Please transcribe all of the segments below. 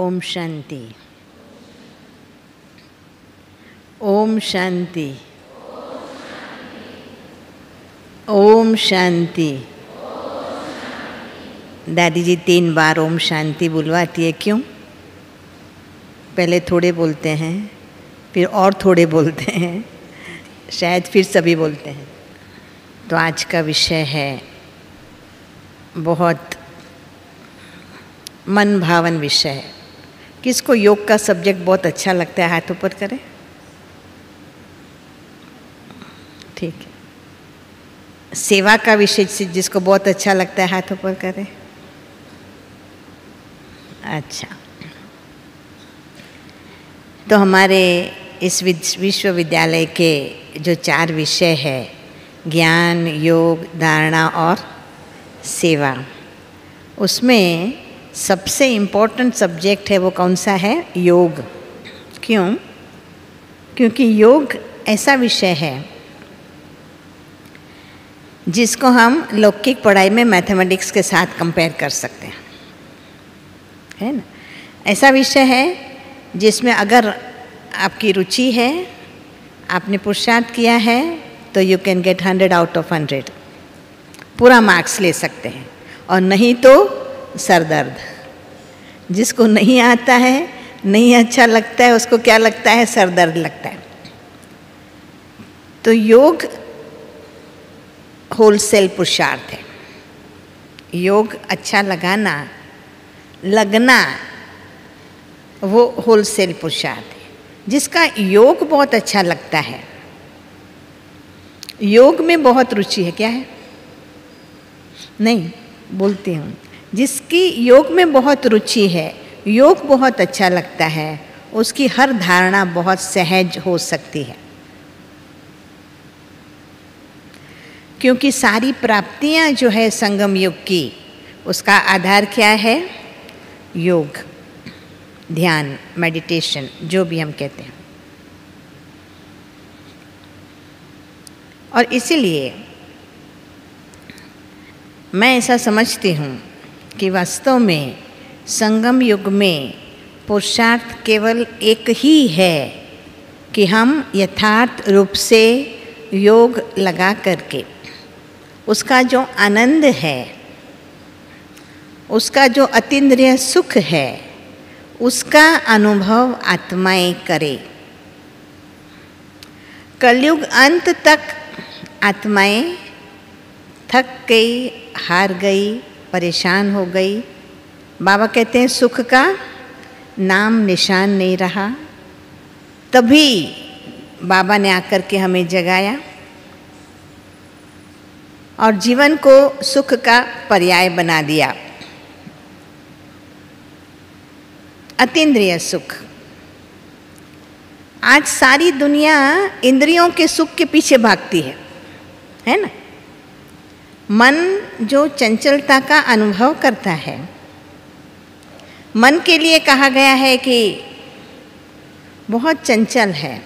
ओम शांति। ओम शांति। ओम शांति। दादी जी 3 बार ओम शांति बुलवाती है, क्यों? पहले थोड़े बोलते हैं, फिर और थोड़े बोलते हैं, शायद फिर सभी बोलते हैं। तो आज का विषय है बहुत मन भावन विषय है। किसको योग का सब्जेक्ट बहुत अच्छा लगता है, हाथ ऊपर करें। ठीक है। सेवा का विषय जिसको बहुत अच्छा लगता है, हाथ ऊपर करें। अच्छा, तो हमारे इस विश्वविद्यालय के जो 4 विषय है, ज्ञान, योग, धारणा और सेवा, उसमें सबसे इम्पोर्टेंट सब्जेक्ट है वो कौन सा है? योग। क्यों? क्योंकि योग ऐसा विषय है जिसको हम लौकिक पढ़ाई में मैथमेटिक्स के साथ कंपेयर कर सकते हैं, है ना? ऐसा विषय है जिसमें अगर आपकी रुचि है, आपने पुरुषार्थ किया है, तो you can get 100 out of 100, पूरा मार्क्स ले सकते हैं। और नहीं तो सर दर्द। जिसको नहीं आता है, नहीं अच्छा लगता है, उसको क्या लगता है? सर दर्द लगता है। तो योग होलसेल पुरुषार्थ है। योग अच्छा लगना वो होलसेल पुरुषार्थ है। जिसका योग बहुत अच्छा लगता है, योग में बहुत रुचि है, क्या है? नहीं, बोलती हूँ, जिसकी योग में बहुत रुचि है, योग बहुत अच्छा लगता है, उसकी हर धारणा बहुत सहज हो सकती है। क्योंकि सारी प्राप्तियां जो है संगम युग की, उसका आधार क्या है? योग, ध्यान, मेडिटेशन, जो भी हम कहते हैं। और इसीलिए मैं ऐसा समझती हूँ कि वास्तव में संगम युग में पुरुषार्थ केवल एक ही है कि हम यथार्थ रूप से योग लगा करके उसका जो आनंद है, उसका जो अतीन्द्रिय सुख है, उसका अनुभव आत्माएं करे। कलयुग अंत तक आत्माएं थक गई, हार गई, परेशान हो गई। बाबा कहते हैं सुख का नाम निशान नहीं रहा। तभी बाबा ने आकर के हमें जगाया और जीवन को सुख का पर्याय बना दिया। अतीन्द्रिय सुख। आज सारी दुनिया इंद्रियों के सुख के पीछे भागती है ना? मन जो चंचलता का अनुभव करता है, मन के लिए कहा गया है कि बहुत चंचल है,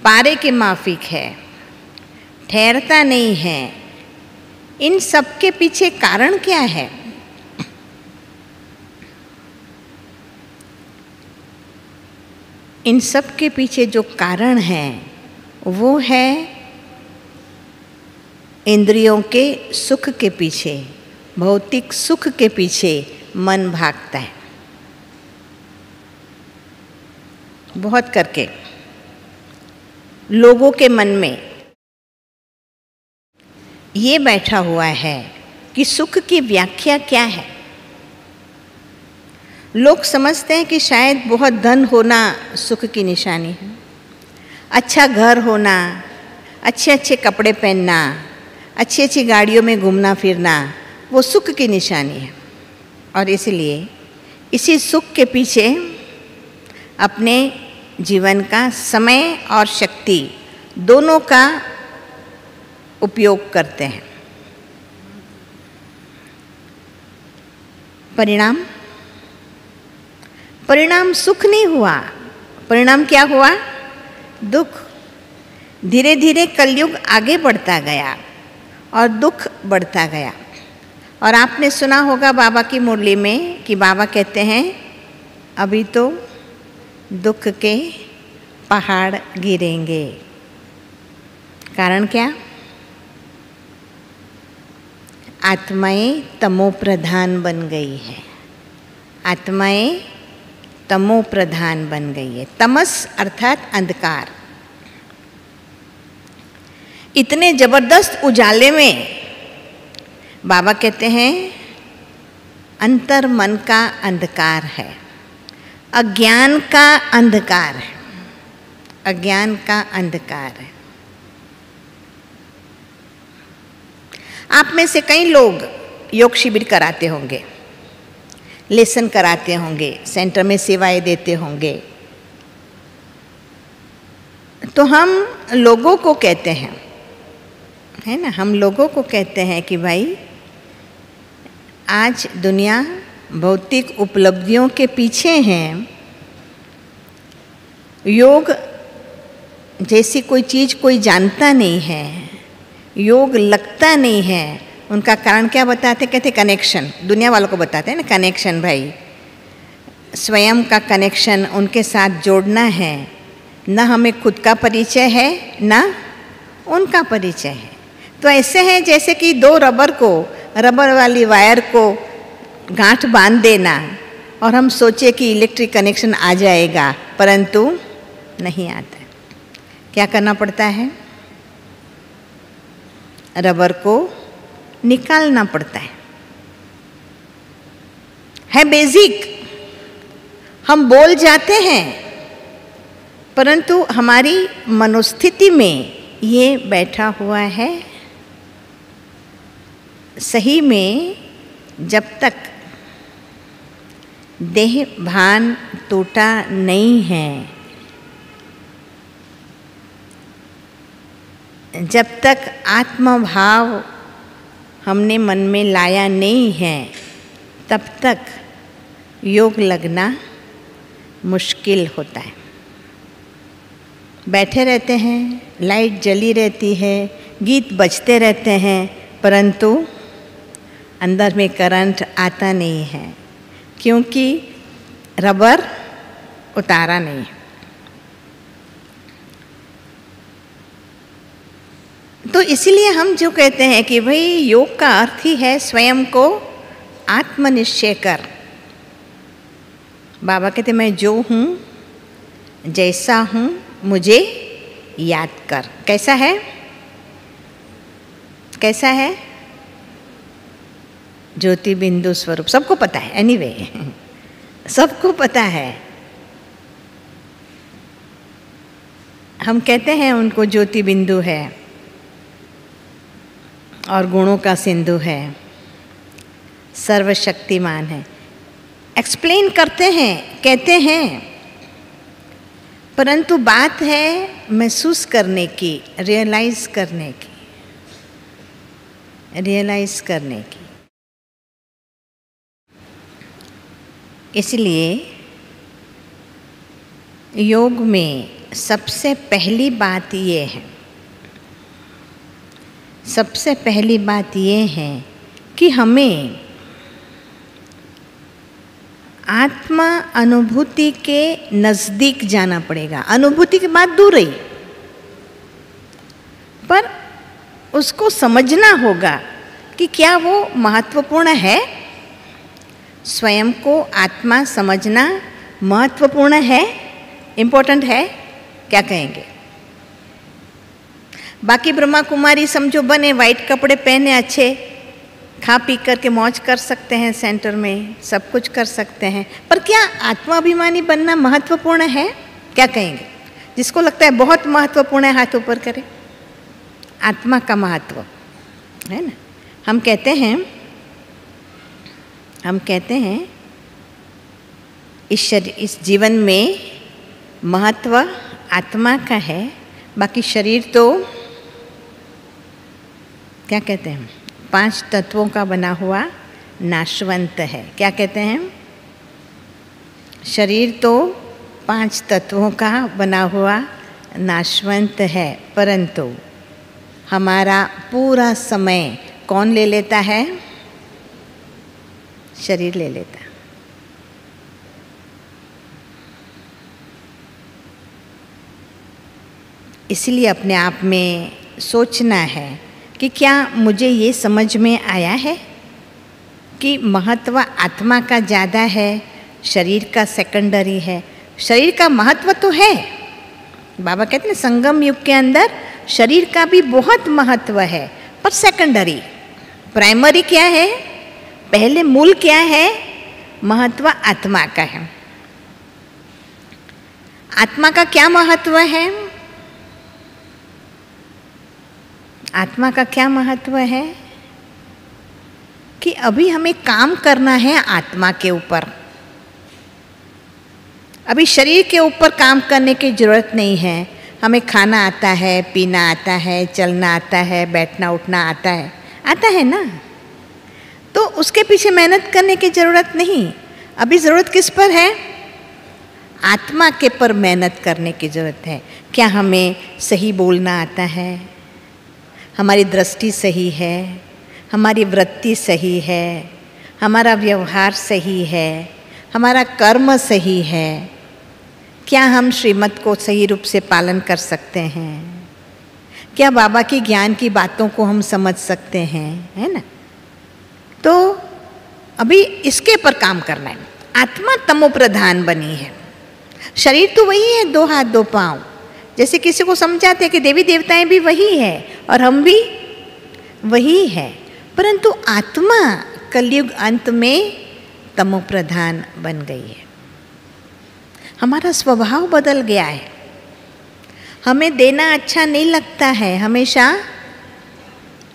पारे के माफिक है, ठहरता नहीं है। इन सब के पीछे कारण क्या है? इन सब के पीछे जो कारण है वो है इंद्रियों के सुख के पीछे, भौतिक सुख के पीछे मन भागता है। बहुत करके लोगों के मन में ये बैठा हुआ है कि सुख की व्याख्या क्या है। लोग समझते हैं कि शायद बहुत धन होना सुख की निशानी है, अच्छा घर होना, अच्छे अच्छे कपड़े पहनना, अच्छी अच्छी गाड़ियों में घूमना फिरना, वो सुख की निशानी है। और इसलिए इसी सुख के पीछे अपने जीवन का समय और शक्ति दोनों का उपयोग करते हैं। परिणाम सुख नहीं हुआ, परिणाम क्या हुआ? दुख। धीरे धीरे कलयुग आगे बढ़ता गया और दुख बढ़ता गया। और आपने सुना होगा बाबा की मुरली में कि बाबा कहते हैं अभी तो दुख के पहाड़ गिरेंगे। कारण क्या? आत्माएं तमो प्रधान बन गई है। आत्माएं तमो प्रधान बन गई है। तमस अर्थात अंधकार। इतने जबरदस्त उजाले में बाबा कहते हैं अंतर मन का अंधकार है, अज्ञान का अंधकार है, अज्ञान का अंधकार है। आप में से कई लोग योग शिविर कराते होंगे, लेसन कराते होंगे, सेंटर में सेवाएं देते होंगे। तो हम लोगों को कहते हैं, है ना, हम लोगों को कहते हैं कि भाई आज दुनिया भौतिक उपलब्धियों के पीछे है। योग जैसी कोई चीज़ कोई जानता नहीं है, योग लगता नहीं है। उनका कारण क्या बताते? कहते कनेक्शन। दुनिया वालों को बताते हैं ना कनेक्शन, भाई स्वयं का कनेक्शन उनके साथ जोड़ना है। ना हमें खुद का परिचय है ना उनका परिचय है। तो ऐसे है जैसे कि दो रबर वाली वायर को गांठ बांध देना और हम सोचे कि इलेक्ट्रिक कनेक्शन आ जाएगा, परंतु नहीं आता। क्या करना पड़ता है? रबर को निकालना पड़ता है बेसिक। हम बोल जाते हैं, परंतु हमारी मनोस्थिति में ये बैठा हुआ है। सही में जब तक देह भान टूटा नहीं है, जब तक आत्मभाव हमने मन में लाया नहीं है, तब तक योग लगना मुश्किल होता है। बैठे रहते हैं, लाइट जली रहती है, गीत बजते रहते हैं, परंतु अंदर में करंट आता नहीं है, क्योंकि रबर उतारा नहीं। तो इसलिए हम जो कहते हैं कि भाई योग का अर्थ ही है स्वयं को आत्मनिश्चय कर। बाबा कहते मैं जो हूँ, जैसा हूँ, मुझे याद कर। कैसा है? कैसा है? ज्योति बिंदु स्वरूप। सबको पता है, एनीवे सबको पता है। हम कहते हैं उनको ज्योति बिंदु है और गुणों का सिंधु है, सर्वशक्तिमान है। एक्सप्लेन करते हैं, कहते हैं, परंतु बात है महसूस करने की, रियलाइज करने की, रियलाइज करने की। इसलिए योग में सबसे पहली बात ये है, सबसे पहली बात ये है कि हमें आत्मा अनुभूति के नज़दीक जाना पड़ेगा। अनुभूति की बात दूर रही, पर उसको समझना होगा कि क्या वो महत्वपूर्ण है। स्वयं को आत्मा समझना महत्वपूर्ण है, इम्पोर्टेंट है। क्या कहेंगे? बाकी ब्रह्मा कुमारी समझो बने, वाइट कपड़े पहने, अच्छे खा पी करके मौज कर सकते हैं, सेंटर में सब कुछ कर सकते हैं, पर क्या आत्माभिमानी बनना महत्वपूर्ण है? क्या कहेंगे? जिसको लगता है बहुत महत्वपूर्ण है हाथ ऊपर करे। आत्मा का महत्व है ना। हम कहते हैं इस जीवन में महत्व आत्मा का है, बाकी शरीर तो क्या कहते हैं 5 तत्वों का बना हुआ नाशवंत है। क्या कहते हैं? शरीर तो 5 तत्वों का बना हुआ नाशवंत है, परंतु हमारा पूरा समय कौन ले लेता है? शरीर ले लेता। इसलिए अपने आप में सोचना है कि क्या मुझे ये समझ में आया है कि महत्व आत्मा का ज़्यादा है, शरीर का सेकेंडरी है। शरीर का महत्व तो है, बाबा कहते हैं संगम युग के अंदर शरीर का भी बहुत महत्व है, पर सेकेंडरी। प्राइमरी क्या है, पहले मूल क्या है, महत्व आत्मा का है। आत्मा का क्या महत्व है, आत्मा का क्या महत्व है कि अभी हमें काम करना है आत्मा के ऊपर। अभी शरीर के ऊपर काम करने की ज़रूरत नहीं है। हमें खाना आता है, पीना आता है, चलना आता है, बैठना उठना आता है ना। तो उसके पीछे मेहनत करने की ज़रूरत नहीं। अभी ज़रूरत किस पर है, आत्मा के पर मेहनत करने की ज़रूरत है। क्या हमें सही बोलना आता है, हमारी दृष्टि सही है, हमारी वृत्ति सही है, हमारा व्यवहार सही है, हमारा कर्म सही है, क्या हम श्रीमत को सही रूप से पालन कर सकते हैं, क्या बाबा की ज्ञान की बातों को हम समझ सकते हैं, है ना। तो अभी इसके पर काम करना है। आत्मा तमो प्रधान बनी है, शरीर तो वही है, 2 हाथ 2 पाँव। जैसे किसी को समझाते हैं कि देवी देवताएं भी वही है और हम भी वही है, परंतु आत्मा कलयुग अंत में तमो प्रधान बन गई है। हमारा स्वभाव बदल गया है। हमें देना अच्छा नहीं लगता है, हमेशा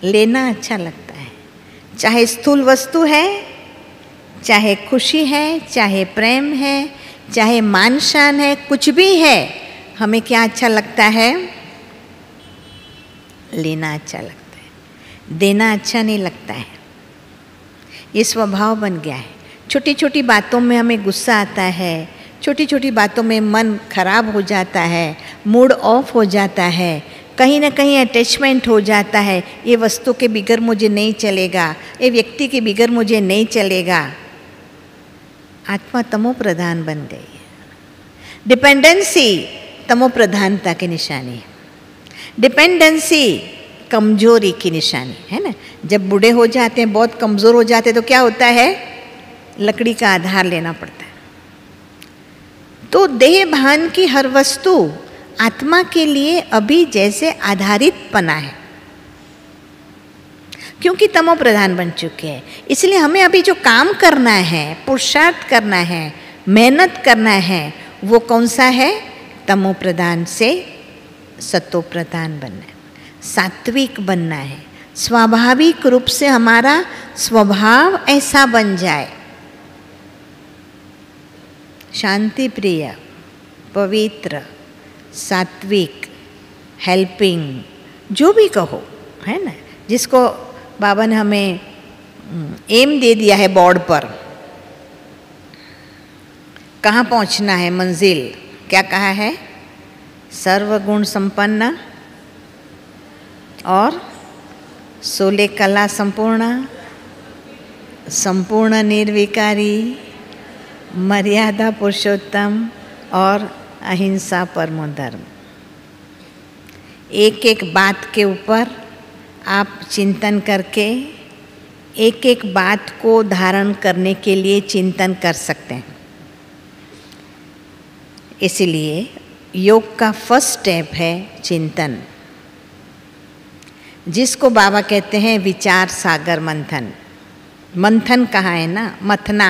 लेना अच्छा लगता है। चाहे स्थूल वस्तु है, चाहे खुशी है, चाहे प्रेम है, चाहे मान शान है, कुछ भी है, हमें क्या अच्छा लगता है, लेना अच्छा लगता है, देना अच्छा नहीं लगता है। ये स्वभाव बन गया है। छोटी छोटी बातों में हमें गुस्सा आता है, छोटी छोटी बातों में मन खराब हो जाता है, मूड ऑफ हो जाता है, कहीं ना कहीं अटैचमेंट हो जाता है। ये वस्तु के बिगर मुझे नहीं चलेगा, ये व्यक्ति के बिगर मुझे नहीं चलेगा। आत्मा तमो प्रधान बन गई है। डिपेंडेंसी तमो प्रधानता की निशानी है। डिपेंडेंसी कमजोरी की निशानी है ना। जब बूढ़े हो जाते हैं, बहुत कमज़ोर हो जाते हैं, तो क्या होता है, लकड़ी का आधार लेना पड़ता है। तो देह भान की हर वस्तु आत्मा के लिए अभी जैसे आधारित पना है, क्योंकि तमो प्रधान बन चुके हैं। इसलिए हमें अभी जो काम करना है, पुरुषार्थ करना है, मेहनत करना है, वो कौन सा है, तमो प्रधान से सतो प्रधान बनना है, सात्विक बनना है। स्वाभाविक रूप से हमारा स्वभाव ऐसा बन जाए, शांति प्रिय, पवित्र, सात्विक, हेल्पिंग, जो भी कहो, है ना। जिसको बाबा ने हमें एम दे दिया है बोर्ड पर, कहाँ पहुँचना है, मंजिल क्या कहा है, सर्वगुण संपन्न और 16 कला संपूर्ण, संपूर्ण निर्विकारी, मर्यादा पुरुषोत्तम और अहिंसा परमो धर्म। एक एक बात के ऊपर आप चिंतन करके एक एक बात को धारण करने के लिए चिंतन कर सकते हैं। इसलिए योग का फर्स्ट स्टेप है चिंतन, जिसको बाबा कहते हैं विचार सागर मंथन। मंथन कहाँ है ना, मथना।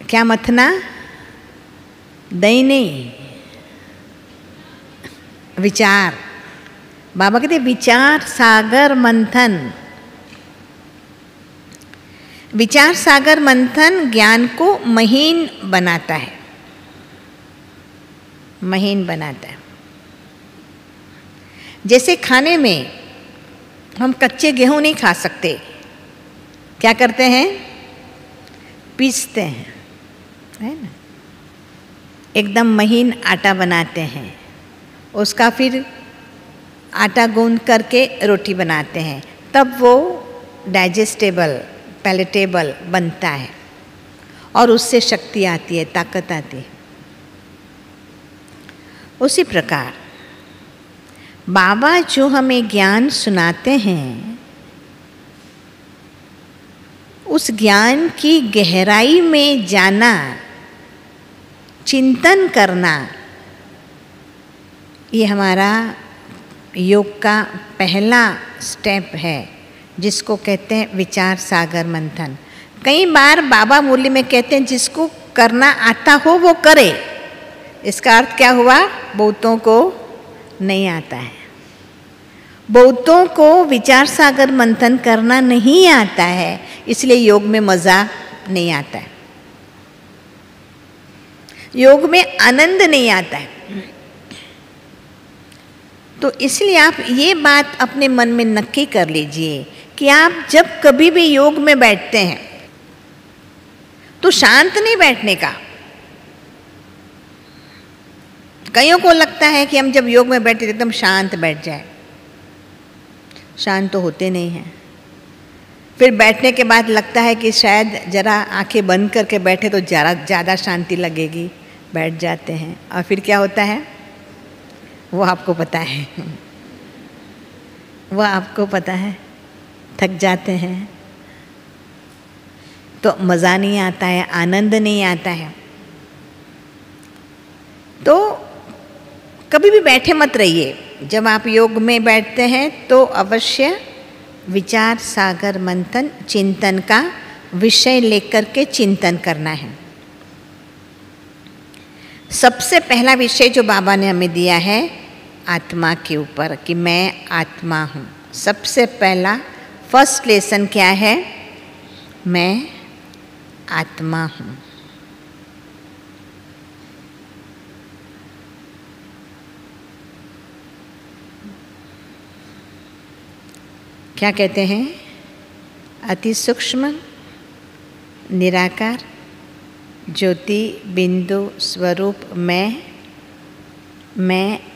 क्या मथना, दही नहीं, विचार। बाबा कहते विचार सागर मंथन। विचार सागर मंथन ज्ञान को महीन बनाता है, महीन बनाता है। जैसे खाने में हम कच्चे गेहूं नहीं खा सकते, क्या करते हैं, पीसते हैं, है ना। एकदम महीन आटा बनाते हैं, उसका फिर आटा गूंद करके रोटी बनाते हैं, तब वो डाइजेस्टेबल पैलेटेबल बनता है और उससे शक्ति आती है, ताकत आती है। उसी प्रकार बाबा जो हमें ज्ञान सुनाते हैं, उस ज्ञान की गहराई में जाना, चिंतन करना, ये हमारा योग का पहला स्टेप है, जिसको कहते हैं विचार सागर मंथन। कई बार बाबा मुरली में कहते हैं जिसको करना आता हो वो करे। इसका अर्थ क्या हुआ? बहुतों को नहीं आता है, बहुतों को विचार सागर मंथन करना नहीं आता है, इसलिए योग में मज़ा नहीं आता है, योग में आनंद नहीं आता है। तो इसलिए आप ये बात अपने मन में नक्की कर लीजिए कि आप जब कभी भी योग में बैठते हैं तो शांत नहीं बैठने का। कईयों को लगता है कि हम जब योग में बैठे एकदम शांत बैठ जाए, शांत तो होते नहीं हैं। फिर बैठने के बाद लगता है कि शायद जरा आंखें बंद करके बैठे तो ज़्यादा शांति लगेगी, बैठ जाते हैं और फिर क्या होता है वो आपको पता है, वो आपको पता है, थक जाते हैं, तो मज़ा नहीं आता है, आनंद नहीं आता है। तो कभी भी बैठे मत रहिए। जब आप योग में बैठते हैं तो अवश्य विचार सागर मंथन, चिंतन का विषय लेकर के चिंतन करना है। सबसे पहला विषय जो बाबा ने हमें दिया है आत्मा के ऊपर, कि मैं आत्मा हूँ। सबसे पहला फर्स्ट लेसन क्या है? मैं आत्मा हूँ। क्या कहते हैं? अति सूक्ष्म निराकार ज्योति बिंदु स्वरूप मैं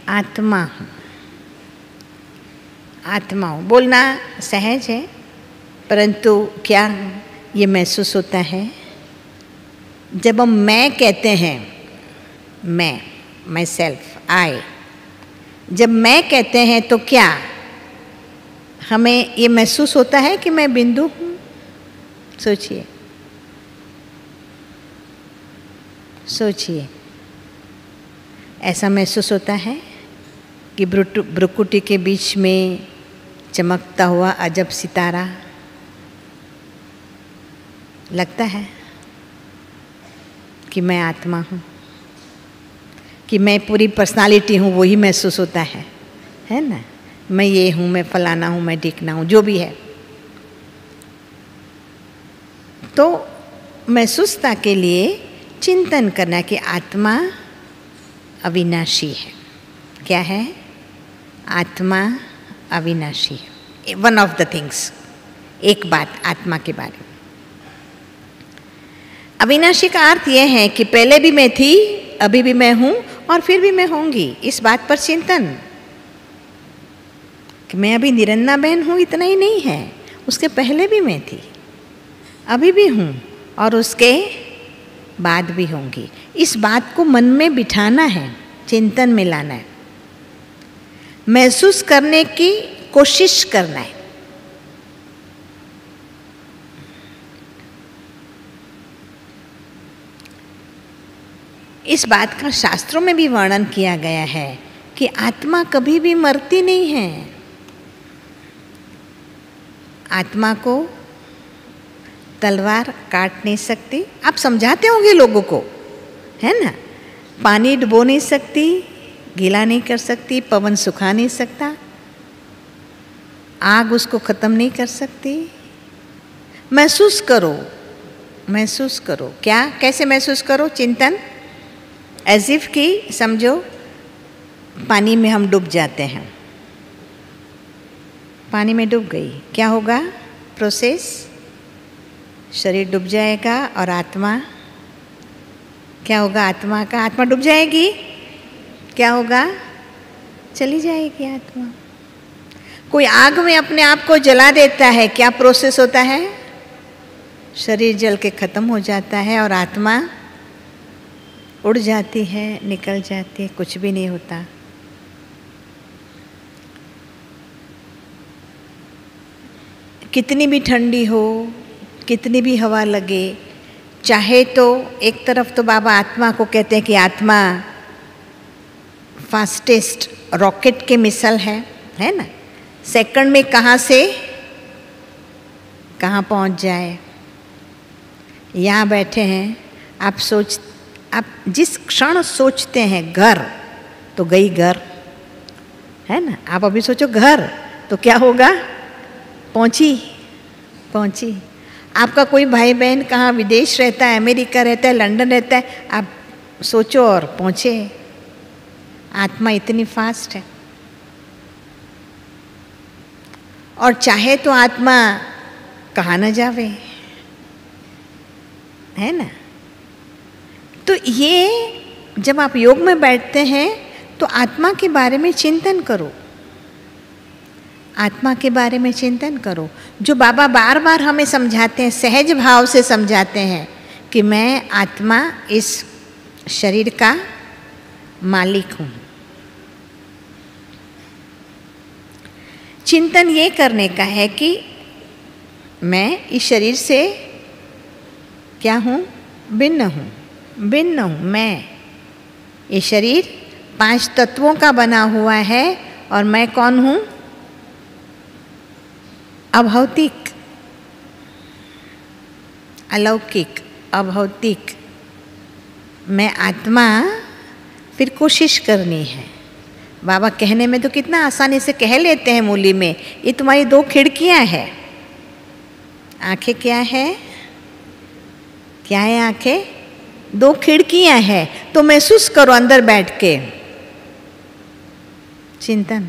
आत्मा हूँ। आत्मा हूँ बोलना सहज है, परंतु क्या ये महसूस होता है जब हम मैं कहते हैं? मैं, माई सेल्फ, आई, जब मैं कहते हैं तो क्या हमें ये महसूस होता है कि मैं बिंदु हूँ? सोचिए, सोचिए, ऐसा महसूस होता है कि भ्रुकुटी के बीच में चमकता हुआ अजब सितारा लगता है कि मैं आत्मा हूँ, कि मैं पूरी पर्सनालिटी हूँ, वही महसूस होता है ना? मैं ये हूँ, मैं फलाना हूँ, मैं ढिकना हूँ, जो भी है। तो महसूसता के लिए चिंतन करना कि आत्मा अविनाशी है। क्या है? आत्मा अविनाशी है। वन ऑफ द थिंग्स, एक बात आत्मा के बारे में। अविनाशी का अर्थ यह है कि पहले भी मैं थी, अभी भी मैं हूँ और फिर भी मैं होंगी। इस बात पर चिंतन कि मैं अभी निरन्ना बहन हूँ इतना ही नहीं है, उसके पहले भी मैं थी, अभी भी हूँ और उसके बाद भी होंगी। इस बात को मन में बिठाना है, चिंतन में लाना है, महसूस करने की कोशिश करना है। इस बात का शास्त्रों में भी वर्णन किया गया है कि आत्मा कभी भी मरती नहीं है। आत्मा को तलवार काट नहीं सकती। आप समझाते होंगे लोगों को, है ना? पानी डुबो नहीं सकती, गीला नहीं कर सकती, पवन सुखा नहीं सकता, आग उसको ख़त्म नहीं कर सकती। महसूस करो, महसूस करो। क्या? कैसे महसूस करो? चिंतन, एज इफ कि समझो पानी में हम डूब जाते हैं, पानी में डूब गई, क्या होगा? प्रोसेस, शरीर डूब जाएगा और आत्मा, क्या होगा आत्मा का? आत्मा डूब जाएगी, क्या होगा? चली जाएगी आत्मा। कोई आग में अपने आप को जला देता है, क्या प्रोसेस होता है? शरीर जल के खत्म हो जाता है और आत्मा उड़ जाती है, निकल जाती है, कुछ भी नहीं होता। कितनी भी ठंडी हो, कितनी भी हवा लगे, चाहे तो एक तरफ तो बाबा आत्मा को कहते हैं कि आत्मा फास्टेस्ट रॉकेट के मिसाइल है ना, सेकंड में कहाँ से कहाँ पहुँच जाए। यहाँ बैठे हैं, आप जिस क्षण सोचते हैं घर, तो गई घर, है ना। आप अभी सोचो घर, तो क्या होगा, पहुँची। आपका कोई भाई बहन कहाँ विदेश रहता है, अमेरिका रहता है, लंदन रहता है, आप सोचो और पहुँचे। आत्मा इतनी फास्ट है। और चाहे तो आत्मा कहाँ न जावे, है ना। तो ये जब आप योग में बैठते हैं तो आत्मा के बारे में चिंतन करो, आत्मा के बारे में चिंतन करो। जो बाबा बार बार हमें समझाते हैं, सहज भाव से समझाते हैं कि मैं आत्मा इस शरीर का मालिक हूँ। चिंतन ये करने का है कि मैं इस शरीर से क्या हूँ, भिन्न हूँ। मैं, ये शरीर 5 तत्वों का बना हुआ है और मैं कौन हूँ, अभौतिक, अलौकिक, अभौतिक। मैं आत्मा, फिर कोशिश करनी है। बाबा कहने में तो कितना आसानी से कह लेते हैं मूली में, ये तुम्हारी 2 खिड़कियां हैं। आंखें क्या है, क्या है आंखें, 2 खिड़कियां हैं। तो महसूस करो अंदर बैठ के, चिंतन,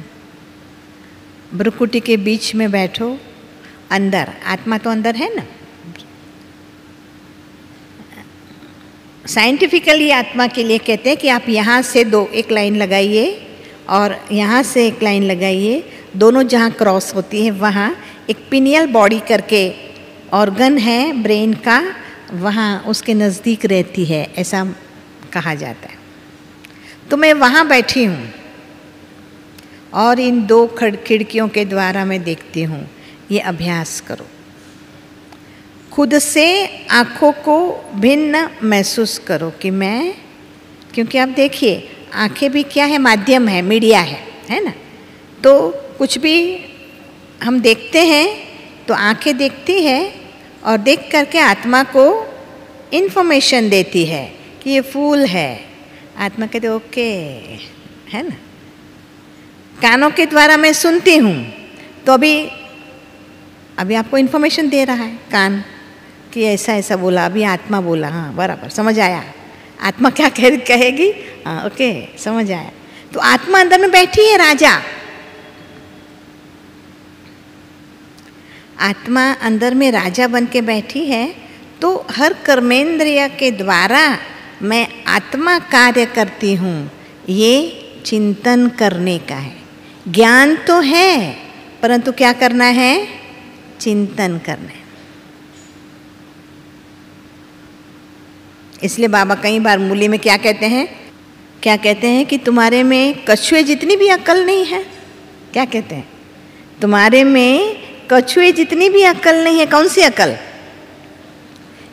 भ्रुकुटी के बीच में बैठो, अंदर, आत्मा तो अंदर है ना। साइंटिफिकली आत्मा के लिए कहते हैं कि आप यहाँ से 1 लाइन लगाइए और यहाँ से 1 लाइन लगाइए, दोनों जहाँ क्रॉस होती है वहाँ एक पिनियल बॉडी करके ऑर्गन है ब्रेन का, वहाँ उसके नज़दीक रहती है, ऐसा कहा जाता है। तो मैं वहाँ बैठी हूँ और इन 2 खिड़कियों के द्वारा मैं देखती हूँ। ये अभ्यास करो, खुद से आँखों को भिन्न महसूस करो कि मैं, क्योंकि आप देखिए आँखें भी क्या है, माध्यम है, मीडिया है ना। तो कुछ भी हम देखते हैं तो आँखें देखती है और देख करके आत्मा को इन्फॉर्मेशन देती है कि ये फूल है। आत्मा कहते ओके, है ना। कानों के द्वारा मैं सुनती हूँ, तो अभी आपको इन्फॉर्मेशन दे रहा है कान कि ऐसा ऐसा बोला, अभी आत्मा बोला, हाँ बराबर समझ आया। आत्मा क्या कहेगी, हाँ ओके समझ आया। तो आत्मा अंदर में बैठी है, राजा। आत्मा अंदर में राजा बन के बैठी है। तो हर कर्मेंद्रिय के द्वारा मैं आत्मा कार्य करती हूँ, ये चिंतन करने का है। ज्ञान तो है, परंतु क्या करना है, चिंतन करना है। इसलिए बाबा कई बार मूली में क्या कहते हैं कि तुम्हारे में कछुए जितनी भी अक्ल नहीं है। क्या कहते हैं, तुम्हारे में कछुए जितनी भी अक्ल नहीं है। कौन सी अक्ल,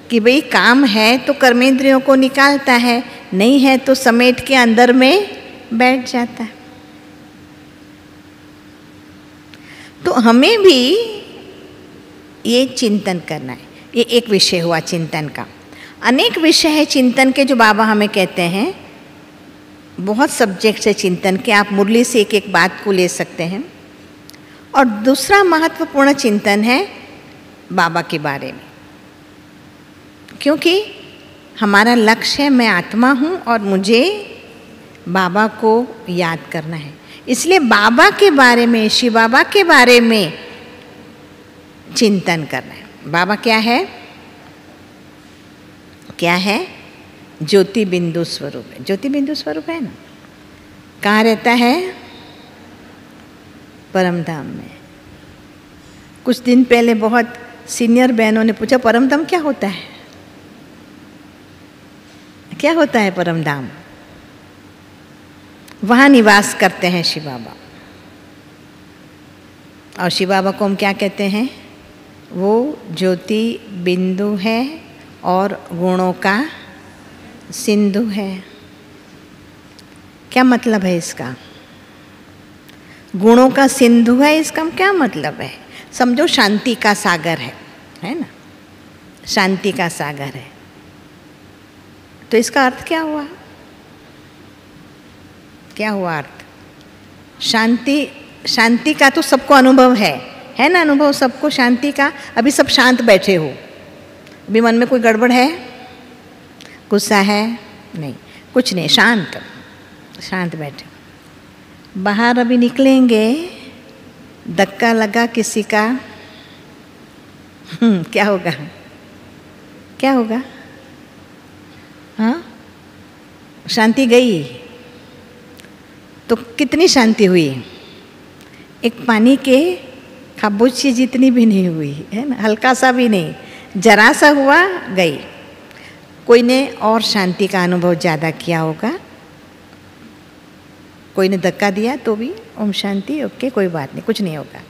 कि भाई काम है तो कर्मेंद्रियों को निकालता है, नहीं है तो समेट के अंदर में बैठ जाता है। तो हमें भी ये चिंतन करना है। ये एक विषय हुआ चिंतन का। अनेक विषय है चिंतन के जो बाबा हमें कहते हैं, बहुत सब्जेक्ट है चिंतन के। आप मुरली से एक एक बात को ले सकते हैं। और दूसरा महत्वपूर्ण चिंतन है बाबा के बारे में, क्योंकि हमारा लक्ष्य है मैं आत्मा हूँ और मुझे बाबा को याद करना है। इसलिए बाबा के बारे में, शिव बाबा के बारे में चिंतन करना है। बाबा क्या है, क्या है, ज्योति बिंदु स्वरूप है। ज्योति बिंदु स्वरूप है ना। कहाँ रहता है, परम धाम में। कुछ दिन पहले बहुत सीनियर बहनों ने पूछा परम धाम क्या होता है, क्या होता है परम धाम? वहाँ निवास करते हैं शिव बाबा। और शिव बाबा को हम क्या कहते हैं? वो ज्योति बिंदु है और गुणों का सिंधु है। क्या मतलब है इसका? गुणों का सिंधु है, इसका क्या मतलब है? समझो शांति का सागर है ना, शांति का सागर है। तो इसका अर्थ क्या हुआ? क्या हुआ अर्थ? शांति का तो सबको अनुभव है ना, अनुभव सबको शांति का। अभी सब शांत बैठे हो, अभी मन में कोई गड़बड़ है, गुस्सा है नहीं, कुछ नहीं, शांत बैठे। बाहर अभी निकलेंगे, धक्का लगा किसी का, क्या होगा? क्या होगा? हाँ, शांति गई। तो कितनी शांति हुई? एक पानी के खाबोची जितनी भी नहीं हुई, है ना, हल्का सा भी नहीं, जरा सा हुआ, गई। कोई ने और शांति का अनुभव ज़्यादा किया होगा, कोई ने धक्का दिया तो भी ओम शांति, ओके कोई बात नहीं, कुछ नहीं होगा।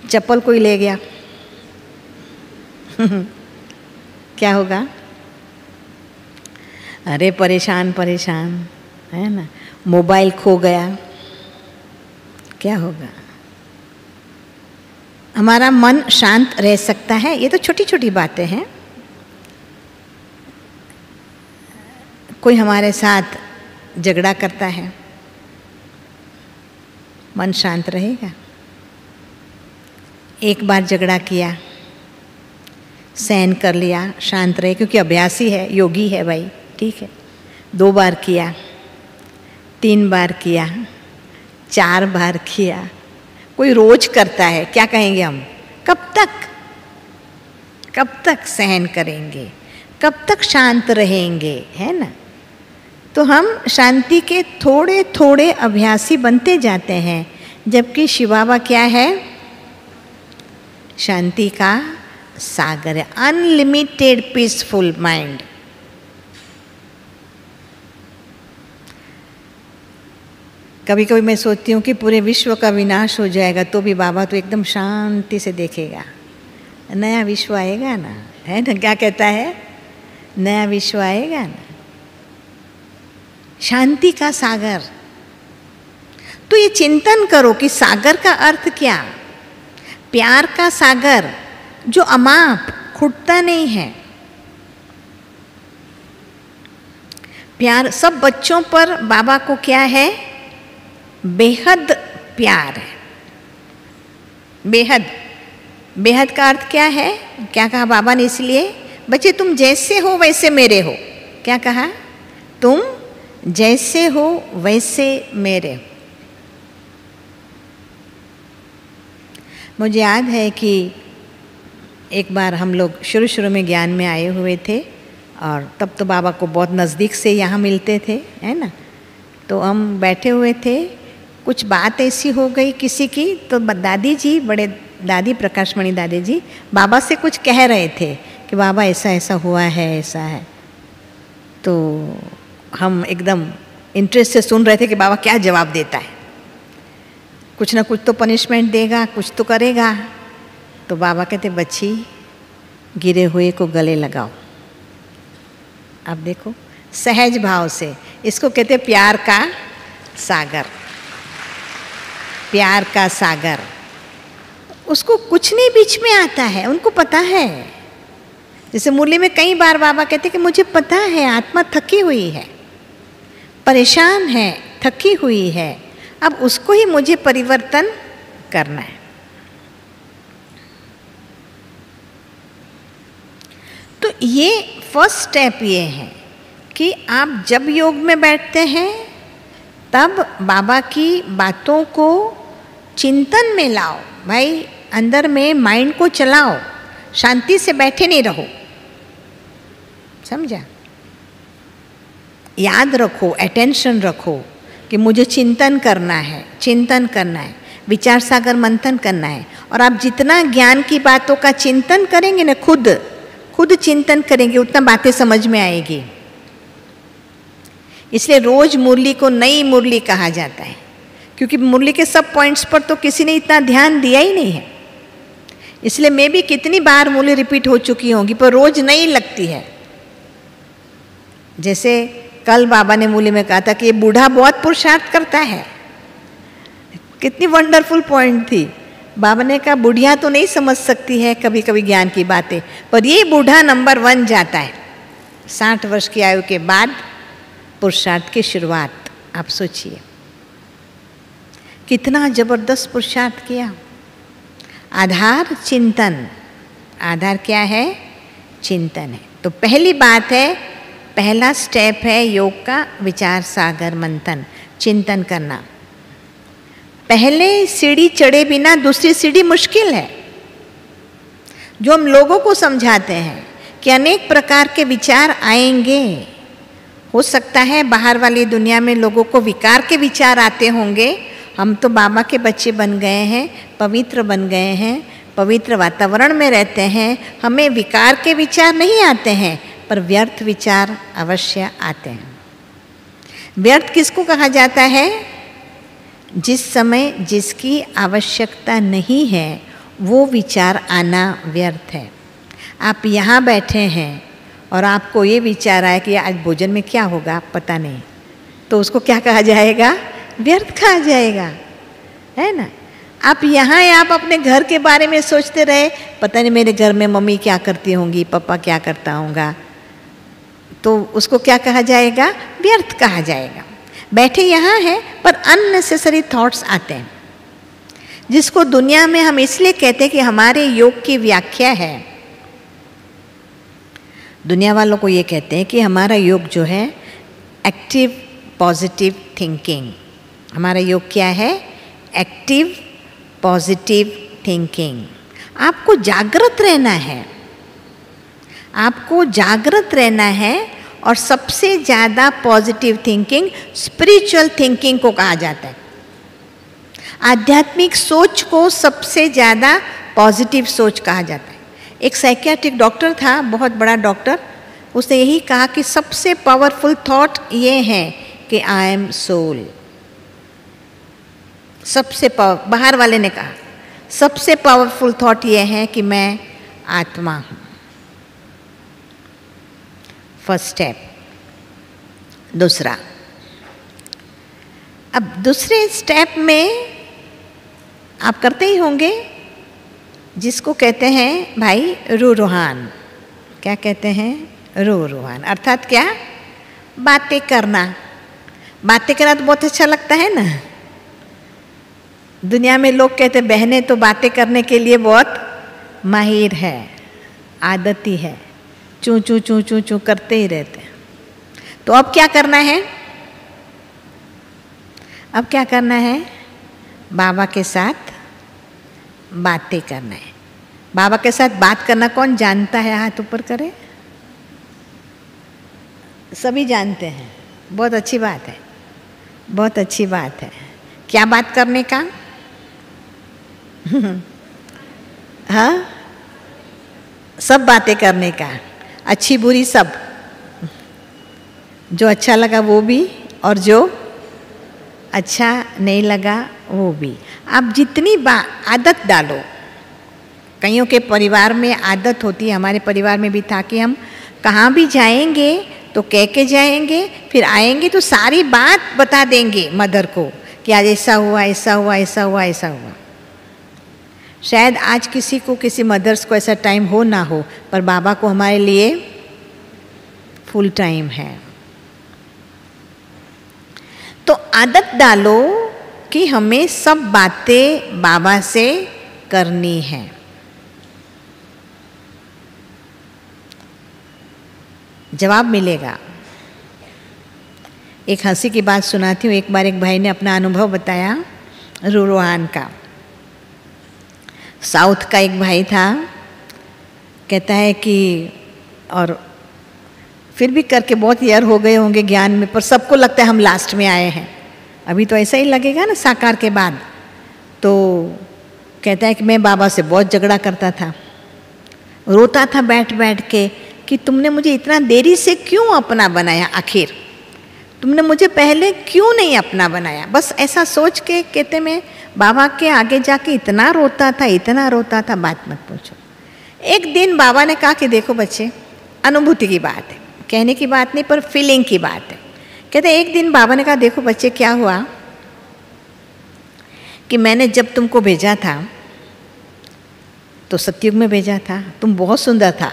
चप्पल कोई ले गया क्या होगा? अरे परेशान है ना। मोबाइल खो गया, क्या होगा? हमारा मन शांत रह सकता है। ये तो छोटी छोटी बातें हैं। कोई हमारे साथ झगड़ा करता है, मन शांत रहेगा? एक बार झगड़ा किया, सहन कर लिया, शांत रहे, क्योंकि अभ्यासी है, योगी है भाई, ठीक है। 2 बार किया, 3 बार किया, 4 बार किया, कोई रोज करता है, क्या कहेंगे हम? कब तक सहन करेंगे? कब तक शांत रहेंगे, है ना? तो हम शांति के थोड़े थोड़े अभ्यासी बनते जाते हैं, जबकि शिव बाबा क्या है? शांति का सागर है, अनलिमिटेड पीसफुल माइंड। कभी कभी मैं सोचती हूँ कि पूरे विश्व का विनाश हो जाएगा तो भी बाबा तो एकदम शांति से देखेगा, नया विश्व आएगा ना, है ना? क्या कहता है? नया विश्व आएगा ना। शांति का सागर। तो ये चिंतन करो कि सागर का अर्थ क्या? प्यार का सागर जो अमाप, खुटता नहीं है। प्यार सब बच्चों पर बाबा को क्या है? बेहद प्यार है। बेहद का अर्थ क्या है? क्या कहा बाबा ने? इसलिए बच्चे तुम जैसे हो वैसे मेरे हो। क्या कहा? तुम जैसे हो वैसे मेरे हो। मुझे याद है कि एक बार हम लोग शुरू में ज्ञान में आए हुए थे, और तब तो बाबा को बहुत नज़दीक से यहाँ मिलते थे, है ना। तो हम बैठे हुए थे, कुछ बात ऐसी हो गई किसी की, तो दादी जी, बड़े दादी प्रकाशमणि दादी जी बाबा से कुछ कह रहे थे कि बाबा ऐसा ऐसा हुआ है, ऐसा है। तो हम एकदम इंटरेस्ट से सुन रहे थे कि बाबा क्या जवाब देता है। कुछ ना कुछ तो पनिशमेंट देगा, कुछ तो करेगा। तो बाबा कहते, बच्ची गिरे हुए को गले लगाओ। अब देखो, सहज भाव से, इसको कहते प्यार का सागर। प्यार का सागर, उसको कुछ नहीं बीच में आता है, उनको पता है। जैसे मुरली में कई बार बाबा कहते कि मुझे पता है आत्मा थकी हुई है, परेशान है, थकी हुई है, अब उसको ही मुझे परिवर्तन करना है। तो ये फर्स्ट स्टेप ये है कि आप जब योग में बैठते हैं तब बाबा की बातों को चिंतन में लाओ। भाई अंदर में माइंड को चलाओ, शांति से बैठे नहीं रहो। समझा? याद रखो, अटेंशन रखो कि मुझे चिंतन करना है, चिंतन करना है। विचार सागर मंथन करना है। और आप जितना ज्ञान की बातों का चिंतन करेंगे ना, खुद चिंतन करेंगे, उतना बातें समझ में आएगी। इसलिए रोज मुरली को नई मुरली कहा जाता है, क्योंकि मुरली के सब पॉइंट्स पर तो किसी ने इतना ध्यान दिया ही नहीं है। इसलिए मैं भी कितनी बार मुरली रिपीट हो चुकी होंगी, पर रोज नई लगती है। जैसे कल बाबा ने मुरली में कहा था कि ये बूढ़ा बहुत पुरुषार्थ करता है। कितनी वंडरफुल पॉइंट थी। बाबा ने कहा बुढ़िया तो नहीं समझ सकती है कभी कभी ज्ञान की बातें, पर ये बूढ़ा नंबर 1 जाता है। 60 वर्ष की आयु के बाद पुरुषार्थ की शुरुआत। आप सोचिए कितना जबरदस्त पुरुषार्थ किया। आधार चिंतन। आधार क्या है? चिंतन है। तो पहली बात है, पहला स्टेप है योग का विचार सागर मंथन, चिंतन करना। पहले सीढ़ी चढ़े बिना दूसरी सीढ़ी मुश्किल है। जो हम लोगों को समझाते हैं कि अनेक प्रकार के विचार आएंगे, हो सकता है बाहर वाली दुनिया में लोगों को विकार के विचार आते होंगे। हम तो बाबा के बच्चे बन गए हैं, पवित्र बन गए हैं, पवित्र वातावरण में रहते हैं, हमें विकार के विचार नहीं आते हैं, पर व्यर्थ विचार अवश्य आते हैं। व्यर्थ किसको कहा जाता है? जिस समय जिसकी आवश्यकता नहीं है वो विचार आना व्यर्थ है। आप यहाँ बैठे हैं और आपको ये विचार आया कि आज भोजन में क्या होगा पता नहीं, तो उसको क्या कहा जाएगा? व्यर्थ कहा जाएगा, है ना। आप यहाँ आप अपने घर के बारे में सोचते रहे, पता नहीं मेरे घर में मम्मी क्या करती होंगी, पापा क्या करता होगा, तो उसको क्या कहा जाएगा? व्यर्थ कहा जाएगा। बैठे यहाँ हैं पर अननेसेसरी थॉट्स आते हैं, जिसको दुनिया में हम इसलिए कहते हैं कि हमारे योग की व्याख्या है। दुनिया वालों को ये कहते हैं कि हमारा योग जो है एक्टिव पॉजिटिव थिंकिंग। हमारा योग क्या है? Active positive thinking. आपको जागृत रहना है, आपको जागृत रहना है। और सबसे ज़्यादा पॉजिटिव थिंकिंग स्पिरिचुअल थिंकिंग को कहा जाता है। आध्यात्मिक सोच को सबसे ज़्यादा पॉजिटिव सोच कहा जाता है। एक साइकियाट्रिक डॉक्टर था, बहुत बड़ा डॉक्टर, उसने यही कहा कि सबसे पावरफुल थॉट ये है कि आई एम सोल। बाहर वाले ने कहा सबसे पावरफुल थॉट ये है कि मैं आत्मा हूँ। First step. दूसरा, अब दूसरे स्टेप में आप करते ही होंगे जिसको कहते हैं भाई रूहान। क्या कहते हैं? रूहान। अर्थात क्या? बातें करना। बातें करना तो बहुत अच्छा लगता है ना। दुनिया में लोग कहते बहनें तो बातें करने के लिए बहुत माहिर है, आदती है, चू चू चू चू चू करते ही रहते हैं। तो अब क्या करना है? अब क्या करना है? बाबा के साथ बातें करना है। बाबा के साथ बात करना कौन जानता है? हाथ ऊपर करे। सभी जानते हैं। बहुत अच्छी बात है, बहुत अच्छी बात है। क्या बात करने का? हाँ, सब बातें करने का, अच्छी बुरी सब, जो अच्छा लगा वो भी और जो अच्छा नहीं लगा वो भी। आप जितनी आदत डालो, कईयों के परिवार में आदत होती है, हमारे परिवार में भी था कि हम कहाँ भी जाएंगे तो कह के जाएंगे, फिर आएंगे तो सारी बात बता देंगे मदर को कि आज ऐसा हुआ, ऐसा हुआ, ऐसा हुआ, ऐसा हुआ। शायद आज किसी को, किसी मदर्स को ऐसा टाइम हो ना हो, पर बाबा को हमारे लिए फुल टाइम है। तो आदत डालो कि हमें सब बातें बाबा से करनी है। जवाब मिलेगा। एक हंसी की बात सुनाती हूँ। एक बार एक भाई ने अपना अनुभव बताया रूहान का। साउथ का एक भाई था, कहता है कि और फिर भी करके बहुत ईयर हो गए होंगे ज्ञान में, पर सबको लगता है हम लास्ट में आए हैं। अभी तो ऐसा ही लगेगा ना साकार के बाद। तो कहता है कि मैं बाबा से बहुत झगड़ा करता था, रोता था बैठ बैठ के कि तुमने मुझे इतना देरी से क्यों अपना बनाया, आखिर तुमने मुझे पहले क्यों नहीं अपना बनाया। बस ऐसा सोच के कहते मैं बाबा के आगे जाके इतना रोता था, बात मत पूछो। एक दिन बाबा ने कहा कि देखो बच्चे, अनुभूति की बात है, कहने की बात नहीं पर फीलिंग की बात है। कहते एक दिन बाबा ने कहा देखो बच्चे, क्या हुआ कि मैंने जब तुमको भेजा था तो सतयुग में भेजा था, तुम बहुत सुंदर था।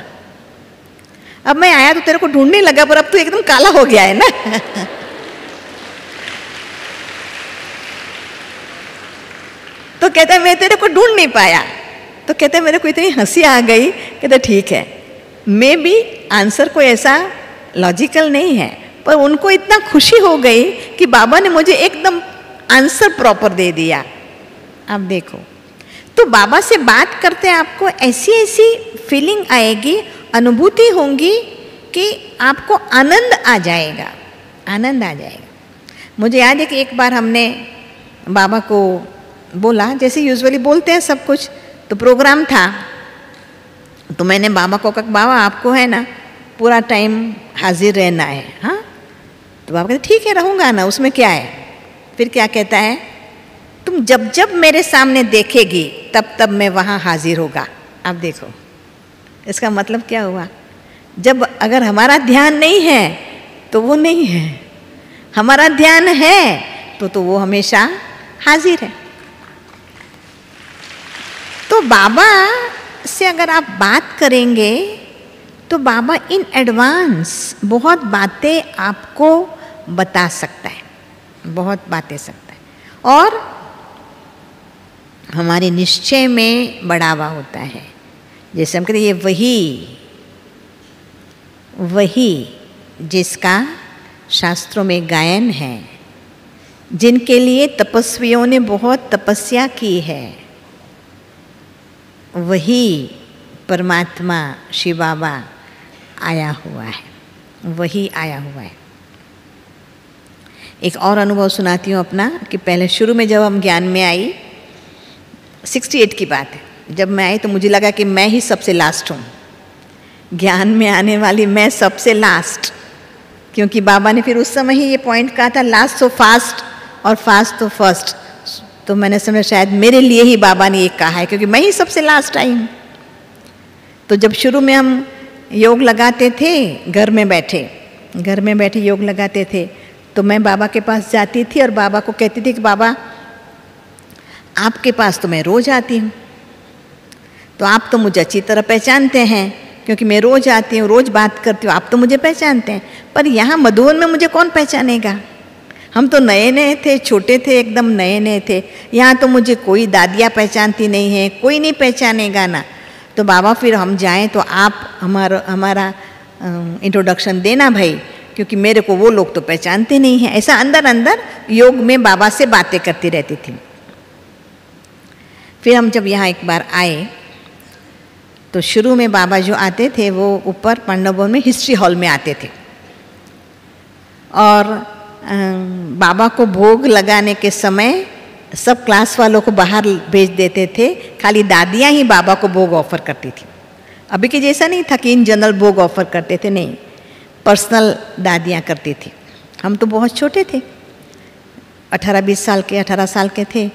अब मैं आया तो तेरे को ढूंढने लगा, पर अब तू एकदम काला हो गया है ना। तो कहता मैं तेरे को ढूंढ नहीं पाया। तो कहते मेरे को इतनी हंसी आ गई। कहते ठीक है, मे बी आंसर कोई ऐसा लॉजिकल नहीं है, पर उनको इतना खुशी हो गई कि बाबा ने मुझे एकदम आंसर प्रॉपर दे दिया। आप देखो, तो बाबा से बात करते हैं आपको ऐसी ऐसी फीलिंग आएगी, अनुभूति होंगी कि आपको आनंद आ जाएगा, आनंद आ जाएगा। मुझे याद है कि एक बार हमने बाबा को बोला, जैसे यूजुअली बोलते हैं सब कुछ, तो प्रोग्राम था, तो मैंने बाबा को कहा बाबा आपको है ना पूरा टाइम हाजिर रहना है। हाँ, तो बाबा कहते ठीक है रहूँगा ना, उसमें क्या है। फिर क्या कहता है, तुम जब जब मेरे सामने देखेगी तब तब मैं वहाँ हाजिर होगा। आप देखो इसका मतलब क्या हुआ, जब अगर हमारा ध्यान नहीं है तो वो नहीं है, हमारा ध्यान है तो वो हमेशा हाजिर है। तो बाबा से अगर आप बात करेंगे तो बाबा इन एडवांस बहुत बातें आपको बता सकता है, बहुत बातें सकता है, और हमारे निश्चय में बढ़ावा होता है। जैसे हम कहते ये वही जिसका शास्त्रों में गायन है, जिनके लिए तपस्वियों ने बहुत तपस्या की है, वही परमात्मा शिव बाबा आया हुआ है, वही आया हुआ है। एक और अनुभव सुनाती हूँ अपना, कि पहले शुरू में जब हम ज्ञान में आई, 68 की बात है, जब मैं आई तो मुझे लगा कि मैं ही सबसे लास्ट हूँ, ज्ञान में आने वाली मैं सबसे लास्ट, क्योंकि बाबा ने फिर उस समय ही ये पॉइंट कहा था, लास्ट तो फास्ट और फास्ट तो फर्स्ट। तो मैंने समझा शायद मेरे लिए ही बाबा ने ये कहा है, क्योंकि मैं ही सबसे लास्ट आई हूँ। तो जब शुरू में हम योग लगाते थे, घर में बैठे योग लगाते थे, तो मैं बाबा के पास जाती थी और बाबा को कहती थी कि बाबा आपके पास तो मैं रोज़ आती हूँ, तो आप तो मुझे अच्छी तरह पहचानते हैं, क्योंकि मैं रोज़ आती हूँ, रोज़ बात करती हूँ, आप तो मुझे पहचानते हैं, पर यहाँ मधुबन में मुझे कौन पहचानेगा। हम तो नए नए थे, छोटे थे, एकदम नए नए थे, यहाँ तो मुझे कोई दादियाँ पहचानती नहीं है, कोई नहीं पहचानेगा ना। तो बाबा फिर हम जाएं तो आप हमारा इंट्रोडक्शन देना भाई, क्योंकि मेरे को वो लोग तो पहचानते नहीं हैं। ऐसा अंदर अंदर योग में बाबा से बातें करती रहती थी। फिर हम जब यहाँ एक बार आए तो शुरू में बाबा जो आते थे वो ऊपर पांडव में हिस्ट्री हॉल में आते थे, और बाबा को भोग लगाने के समय सब क्लास वालों को बाहर भेज देते थे, खाली दादियाँ ही बाबा को भोग ऑफर करती थी। अभी के जैसा नहीं था कि इन जनरल भोग ऑफर करते थे, नहीं, पर्सनल दादियाँ करती थी। हम तो बहुत छोटे थे, 18-20 साल के, 18 साल के थे,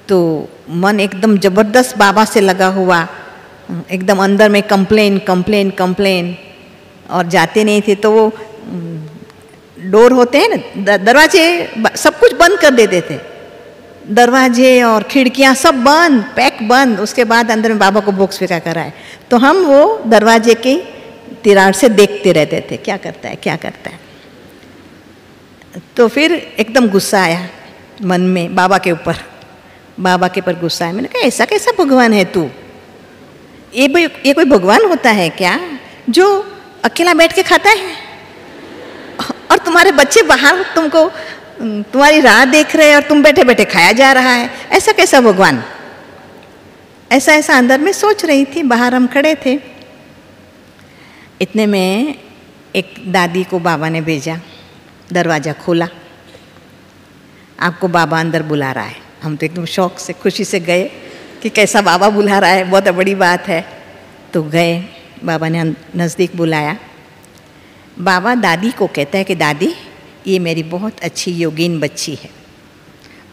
तो मन एकदम ज़बरदस्त बाबा से लगा हुआ, एकदम अंदर में कंप्लेन, और जाते नहीं थे तो वो डोर होते हैं ना, दरवाजे सब कुछ बंद कर देते थे, दरवाजे और खिड़कियां सब बंद, पैक बंद। उसके बाद अंदर में बाबा को भोग स्वीकार कराए, तो हम वो दरवाजे की तिराड़ से देखते रहते थे, क्या करता है। तो फिर एकदम गुस्सा आया मन में बाबा के ऊपर गुस्सा आया। मैंने कहा ऐसा कैसा भगवान है तू, ये कोई भगवान होता है क्या जो अकेला बैठ के खाता है, और तुम्हारे बच्चे बाहर तुम्हारी राह देख रहे हैं और तुम बैठे बैठे खाया जा रहा है, ऐसा कैसा भगवान। ऐसा अंदर में सोच रही थी। बाहर हम खड़े थे, इतने में एक दादी को बाबा ने भेजा, दरवाज़ा खोला, आपको बाबा अंदर बुला रहा है। हम तो एकदम शौक से खुशी से गए कि कैसा बाबा बुला रहा है, बहुत बड़ी बात है। तो गए, बाबा ने नज़दीक बुलाया। बाबा दादी को कहता है कि दादी ये मेरी बहुत अच्छी योगीन बच्ची है,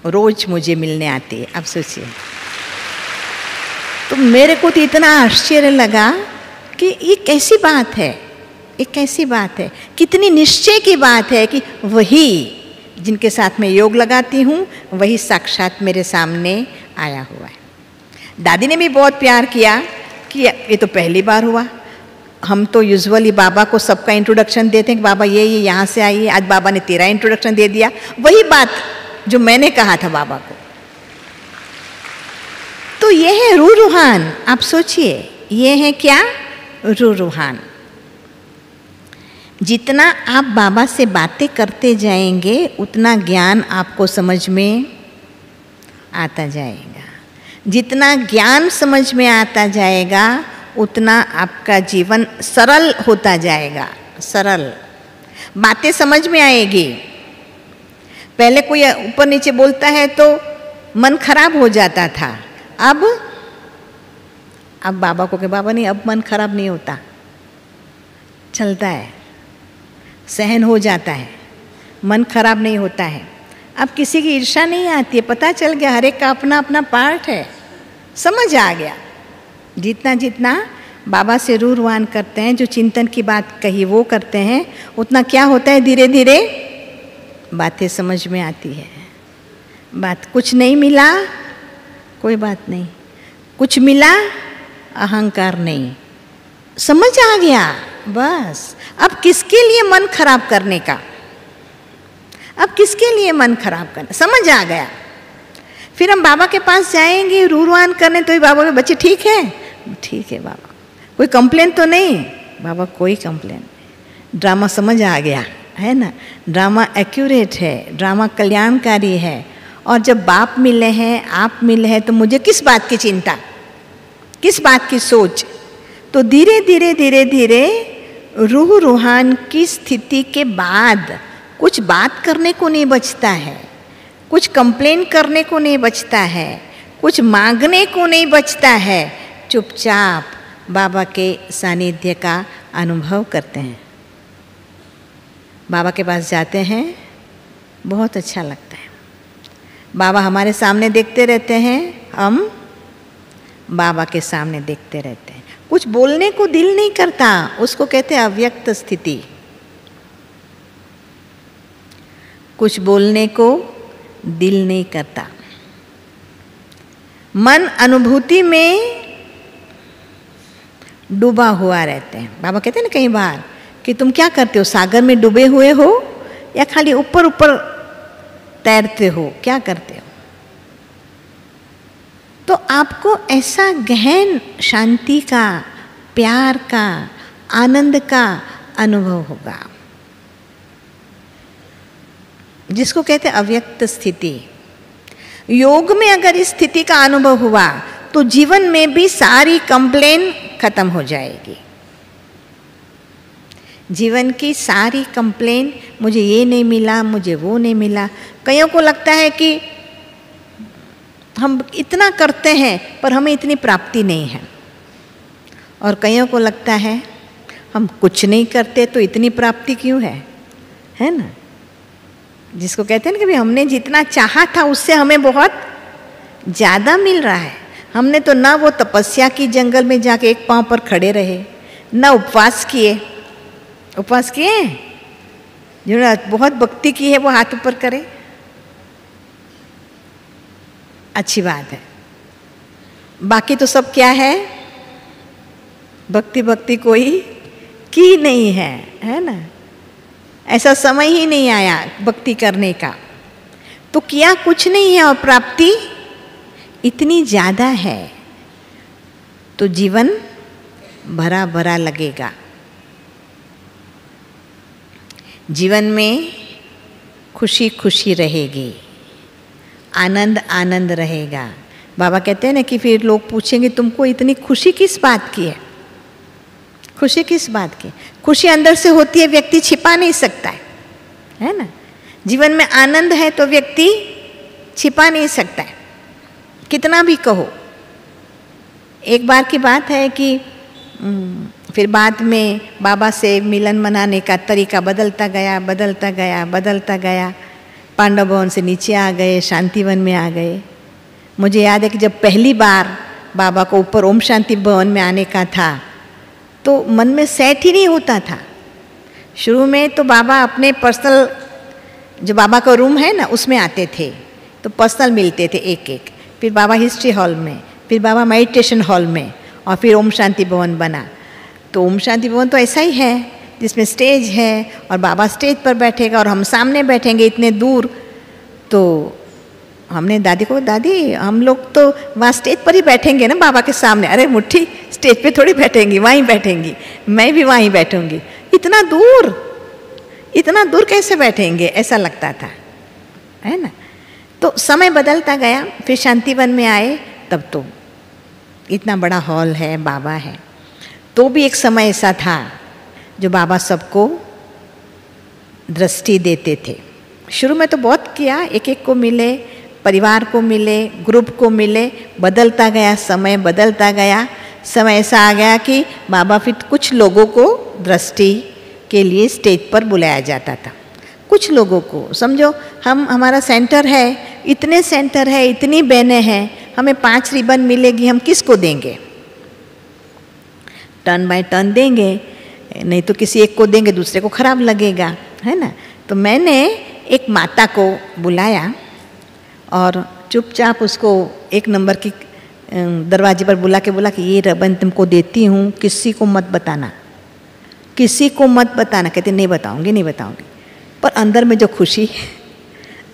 रोज़ मुझे मिलने आती है। अब सोचिए, तो मेरे को तो इतना आश्चर्य लगा कि ये कैसी बात है, ये कैसी बात है, कितनी निश्चय की बात है कि वही जिनके साथ मैं योग लगाती हूँ वही साक्षात मेरे सामने आया हुआ है। दादी ने भी बहुत प्यार किया कि ये तो पहली बार हुआ। हम तो यूजुअली बाबा को सबका इंट्रोडक्शन देते हैं कि बाबा ये यहाँ से आई है, आज बाबा ने तेरा इंट्रोडक्शन दे दिया। वही बात जो मैंने कहा था बाबा को। तो ये है रूह रूहान। आप सोचिए, ये है क्या? रूह रूहान। जितना आप बाबा से बातें करते जाएंगे उतना ज्ञान आपको समझ में आता जाएगा। जितना ज्ञान समझ में आता जाएगा उतना आपका जीवन सरल होता जाएगा। सरल बातें समझ में आएगी। पहले कोई ऊपर नीचे बोलता है तो मन खराब हो जाता था। अब बाबा को कहे बाबा नहीं, अब मन खराब नहीं होता, चलता है, सहन हो जाता है, मन खराब नहीं होता है। अब किसी की ईर्ष्या नहीं आती है, पता चल गया हर एक का अपना अपना पार्ट है, समझ आ गया। जितना जितना बाबा से रूह रूहान करते हैं, जो चिंतन की बात कही वो करते हैं, उतना क्या होता है, धीरे धीरे बातें समझ में आती है। बात कुछ नहीं मिला कोई बात नहीं, कुछ मिला अहंकार नहीं, समझ आ गया बस। अब किसके लिए मन खराब करने का, अब किसके लिए मन खराब करना, समझ आ गया। फिर हम बाबा के पास जाएंगे रूह रूहान करने, तो ही बाबा के बच्चे ठीक है, ठीक है बाबा, कोई कंप्लेन तो नहीं? बाबा कोई कंप्लेन नहीं। ड्रामा समझ आ गया है ना, ड्रामा एक्यूरेट है, ड्रामा कल्याणकारी है। और जब बाप मिले हैं, आप मिले हैं, तो मुझे किस बात की चिंता, किस बात की सोच? तो धीरे धीरे धीरे धीरे रूह रूहान की स्थिति के बाद कुछ बात करने को नहीं बचता है, कुछ कंप्लेन करने को नहीं बचता है, कुछ मांगने को नहीं बचता है। चुपचाप बाबा के सानिध्य का अनुभव करते हैं। बाबा के पास जाते हैं, बहुत अच्छा लगता है। बाबा हमारे सामने देखते रहते हैं, हम बाबा के सामने देखते रहते हैं। कुछ बोलने को दिल नहीं करता, उसको कहते हैं अव्यक्त स्थिति। कुछ बोलने को दिल नहीं करता, मन अनुभूति में डूबा हुआ रहते हैं। बाबा कहते हैं ना कई बार कि तुम क्या करते हो, सागर में डूबे हुए हो या खाली ऊपर ऊपर तैरते हो, क्या करते हो? तो आपको ऐसा गहन शांति का, प्यार का, आनंद का अनुभव होगा, जिसको कहते हैं अव्यक्त स्थिति। योग में अगर इस स्थिति का अनुभव हुआ तो जीवन में भी सारी कंप्लेन खत्म हो जाएगी। जीवन की सारी कंप्लेन, मुझे ये नहीं मिला, मुझे वो नहीं मिला। कईयों को लगता है कि हम इतना करते हैं पर हमें इतनी प्राप्ति नहीं है, और कईयों को लगता है हम कुछ नहीं करते तो इतनी प्राप्ति क्यों है ना। जिसको कहते हैं ना कि भाई हमने जितना चाहा था उससे हमें बहुत ज़्यादा मिल रहा है। हमने तो ना वो तपस्या की, जंगल में जाके एक पांव पर खड़े रहे, ना उपवास किए। उपवास किए, जिन्होंने बहुत भक्ति की है वो हाथ ऊपर करे, अच्छी बात है। बाकी तो सब क्या है, भक्ति भक्ति कोई की नहीं है ना। ऐसा समय ही नहीं आया भक्ति करने का, तो किया कुछ नहीं है और प्राप्ति इतनी ज़्यादा है, तो जीवन भरा भरा लगेगा। जीवन में खुशी खुशी रहेगी, आनंद आनंद रहेगा। बाबा कहते हैं ना कि फिर लोग पूछेंगे तुमको इतनी खुशी किस बात की है, खुशी किस बात की? खुशी अंदर से होती है, व्यक्ति छिपा नहीं सकता है ना। जीवन में आनंद है तो व्यक्ति छिपा नहीं सकता है। कितना भी कहो। एक बार की बात है कि फिर बाद में बाबा से मिलन मनाने का तरीका बदलता गया, बदलता गया, बदलता गया। पांडव भवन से नीचे आ गए, शांतिवन में आ गए। मुझे याद है कि जब पहली बार बाबा को ऊपर ओम शांति भवन में आने का था तो मन में सेट ही नहीं होता था। शुरू में तो बाबा अपने पर्सनल, जो बाबा का रूम है ना, उसमें आते थे, तो पर्सनल मिलते थे एक एक। फिर बाबा हिस्ट्री हॉल में, फिर बाबा मेडिटेशन हॉल में, और फिर ओम शांति भवन बना। तो ओम शांति भवन तो ऐसा ही है जिसमें स्टेज है और बाबा स्टेज पर बैठेगा और हम सामने बैठेंगे इतने दूर। तो हमने दादी को, दादी हम लोग तो वहाँ स्टेज पर ही बैठेंगे ना बाबा के सामने। अरे मुट्ठी, स्टेज पे थोड़ी बैठेंगी, वहीं बैठेंगी, मैं भी वहीं बैठूंगी। इतना दूर कैसे बैठेंगे, ऐसा लगता था, है ना। तो समय बदलता गया। फिर शांतिवन में आए, तब तो इतना बड़ा हॉल है, बाबा है। तो भी एक समय ऐसा था जो बाबा सबको दृष्टि देते थे। शुरू में तो बहुत किया, एक एक को मिले, परिवार को मिले, ग्रुप को मिले। बदलता गया, समय बदलता गया। समय ऐसा आ गया कि बाबा फिर कुछ लोगों को दृष्टि के लिए स्टेज पर बुलाया जाता था। कुछ लोगों को, समझो हमारा सेंटर है, इतने सेंटर है, इतनी बहनें हैं, हमें 5 रिबन मिलेगी, हम किसको देंगे? टर्न बाय टर्न देंगे, नहीं तो किसी एक को देंगे, दूसरे को खराब लगेगा, है ना। तो मैंने एक माता को बुलाया और चुपचाप उसको 1 नंबर की दरवाजे पर बोला कि ये रिबन तुमको देती हूँ, किसी को मत बताना, किसी को मत बताना। कहते नहीं बताऊंगी। पर अंदर में जो खुशी,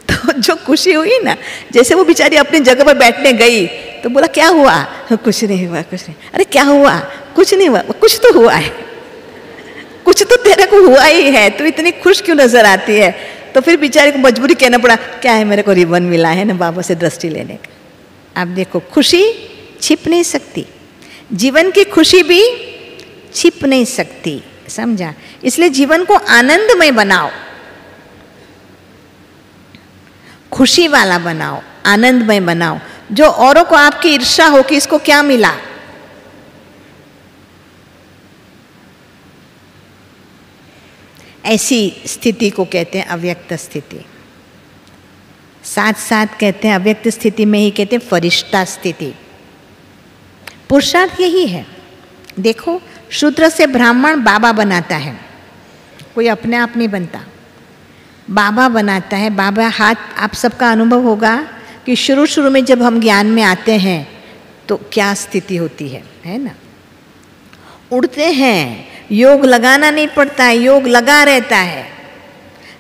तो जो खुशी हुई ना, जैसे वो बेचारी अपनी जगह पर बैठने गई तो बोला क्या हुआ? कुछ नहीं हुआ, कुछ नहीं। अरे क्या हुआ? कुछ नहीं हुआ। कुछ तो हुआ है, कुछ तो तेरे को हुआ ही है, तो इतनी खुश क्यों नजर आती है? तो फिर बेचारे को मजबूरी कहना पड़ा, क्या है, मेरे को रिबन मिला है ना बाबा से दृष्टि लेने का। आप देखो, खुशी छिप नहीं सकती, जीवन की खुशी भी छिप नहीं सकती, समझा। इसलिए जीवन को आनंदमय बनाओ, खुशी वाला बनाओ, आनंदमय बनाओ। जो औरों को आपकी ईर्ष्या हो कि इसको क्या मिला, ऐसी स्थिति को कहते हैं अव्यक्त स्थिति। साथ साथ कहते हैं अव्यक्त स्थिति में ही कहते हैं फरिश्ता स्थिति। पुरुषार्थ यही है। देखो, शूद्र से ब्राह्मण बाबा बनाता है, कोई अपने आप नहीं बनता, बाबा बनाता है। बाबा हाथ, आप सबका अनुभव होगा कि शुरू में जब हम ज्ञान में आते हैं तो क्या स्थिति होती है ना। उड़ते हैं, योग लगाना नहीं पड़ता है, योग लगा रहता है।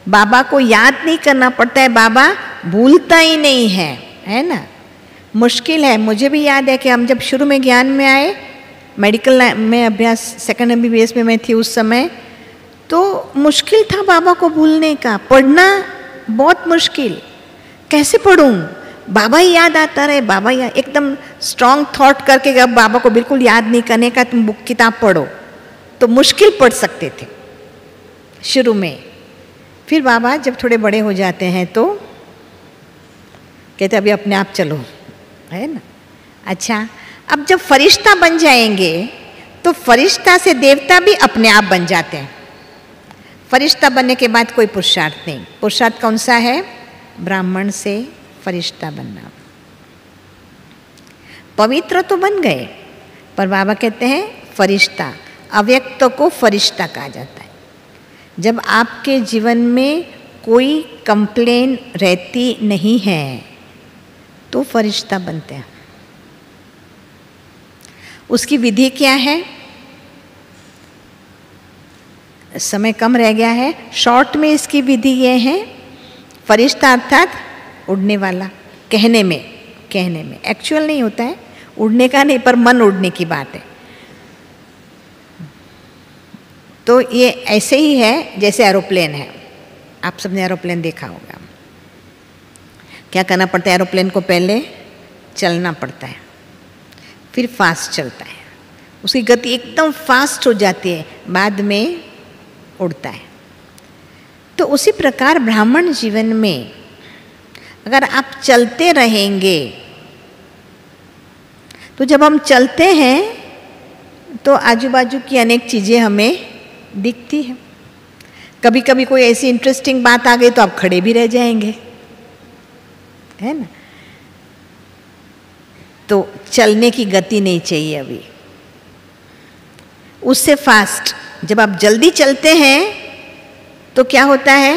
बाबा को याद नहीं करना पड़ता है, बाबा भूलता ही नहीं है ना। मुश्किल है। मुझे भी याद है कि हम जब शुरू में ज्ञान में आए, मेडिकल में अभ्यास, सेकंड MBBS में मैं थी उस समय, तो मुश्किल था बाबा को भूलने का। पढ़ना बहुत मुश्किल, कैसे पढ़ूं, बाबा ही याद आता रहे, बाबा ही एकदम स्ट्रॉन्ग थॉट करके अब बाबा को बिल्कुल याद नहीं करने का, तुम बुक किताब पढ़ो, तो मुश्किल पढ़ सकते थे शुरू में। फिर बाबा जब थोड़े बड़े हो जाते हैं तो कहते अभी अपने आप चलो, है ना। अच्छा, अब जब फरिश्ता बन जाएंगे तो फरिश्ता से देवता भी अपने आप बन जाते हैं। फरिश्ता बनने के बाद कोई पुरुषार्थ नहीं। पुरुषार्थ कौन सा है? ब्राह्मण से फरिश्ता बनना। पवित्र तो बन गए, पर बाबा कहते हैं फरिश्ता, अव्यक्त को फरिश्ता कहा जाता है। जब आपके जीवन में कोई कंप्लेन रहती नहीं है तो फरिश्ता बनते हैं। उसकी विधि क्या है? समय कम रह गया है, शॉर्ट में इसकी विधि ये है। फरिश्ता अर्थात उड़ने वाला, कहने में एक्चुअल नहीं होता है, उड़ने का नहीं, पर मन उड़ने की बात है। तो ये ऐसे ही है जैसे एरोप्लेन है। आप सबने एरोप्लेन देखा होगा। क्या करना पड़ता है? एरोप्लेन को पहले चलना पड़ता है, फिर फास्ट चलता है, उसकी गति एकदम फास्ट हो जाती है, बाद में उड़ता है। तो उसी प्रकार ब्राह्मण जीवन में अगर आप चलते रहेंगे तो जब हम चलते हैं तो आजू बाजू की अनेक चीज़ें हमें दिखती हैं। कभी कभी कोई ऐसी इंटरेस्टिंग बात आ गई तो आप खड़े भी रह जाएंगे, है ना। तो चलने की गति नहीं चाहिए अभी, उससे फास्ट। जब आप जल्दी चलते हैं तो क्या होता है,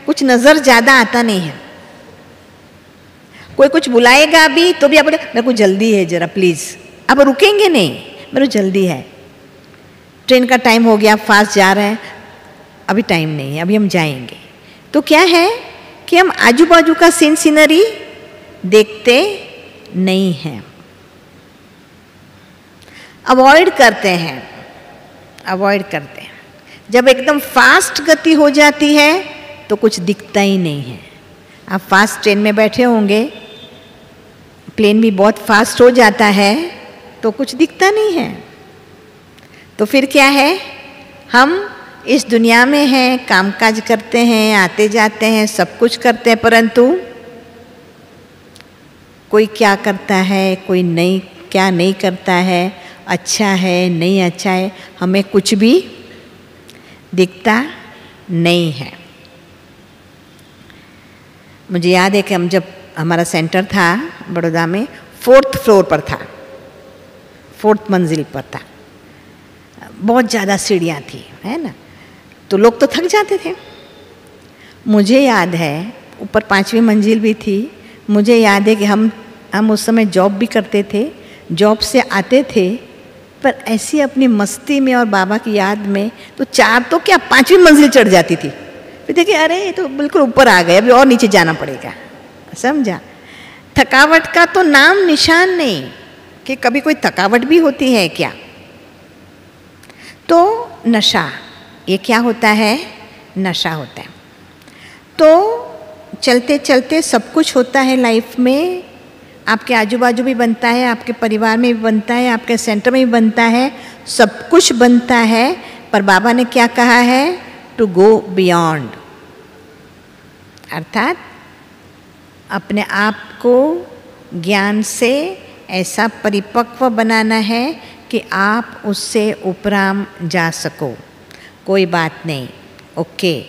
कुछ नज़र ज़्यादा आता नहीं है। कोई कुछ बुलाएगा भी तो भी आप बोले मेरे को जल्दी है ज़रा प्लीज़, आप रुकेंगे नहीं, मेरे को जल्दी है, ट्रेन का टाइम हो गया, फास्ट जा रहे हैं, अभी टाइम नहीं है, अभी हम जाएंगे। तो क्या है कि हम आजू बाजू का सीनरी देखते नहीं हैं, अवॉइड करते हैं। जब एकदम फास्ट गति हो जाती है तो कुछ दिखता ही नहीं है। आप फास्ट ट्रेन में बैठे होंगे, प्लेन भी बहुत फास्ट हो जाता है तो कुछ दिखता नहीं है। तो फिर क्या है, हम इस दुनिया में हैं, कामकाज करते हैं, आते जाते हैं, सब कुछ करते हैं, परंतु कोई क्या करता है, कोई क्या नहीं करता है, अच्छा है नहीं अच्छा है, हमें कुछ भी दिखता नहीं है। मुझे याद है कि हम जब हमारा सेंटर था बड़ौदा में, 4th फ्लोर पर था, 4th मंजिल पर था, बहुत ज़्यादा सीढ़ियाँ थी, है ना। तो लोग तो थक जाते थे। मुझे याद है ऊपर 5वीं मंजिल भी थी। मुझे याद है कि हम उस समय जॉब भी करते थे, जॉब से आते थे, पर ऐसी अपनी मस्ती में और बाबा की याद में तो 4 तो क्या 5वीं मंजिल चढ़ जाती थी। फिर देखिए अरे ये तो बिल्कुल ऊपर आ गए, अभी और नीचे जाना पड़ेगा, समझा। थकावट का तो नाम निशान नहीं कि कभी कोई थकावट भी होती है क्या। तो नशा, ये क्या होता है, नशा होता है। तो चलते चलते सब कुछ होता है लाइफ में, आपके आजू बाजू भी बनता है, आपके परिवार में भी बनता है, आपके सेंटर में भी बनता है, सब कुछ बनता है। पर बाबा ने क्या कहा है, टू गो बियॉन्ड, अर्थात अपने आप को ज्ञान से ऐसा परिपक्व बनाना है कि आप उससे उपराम जा सको। कोई बात नहीं, ओके।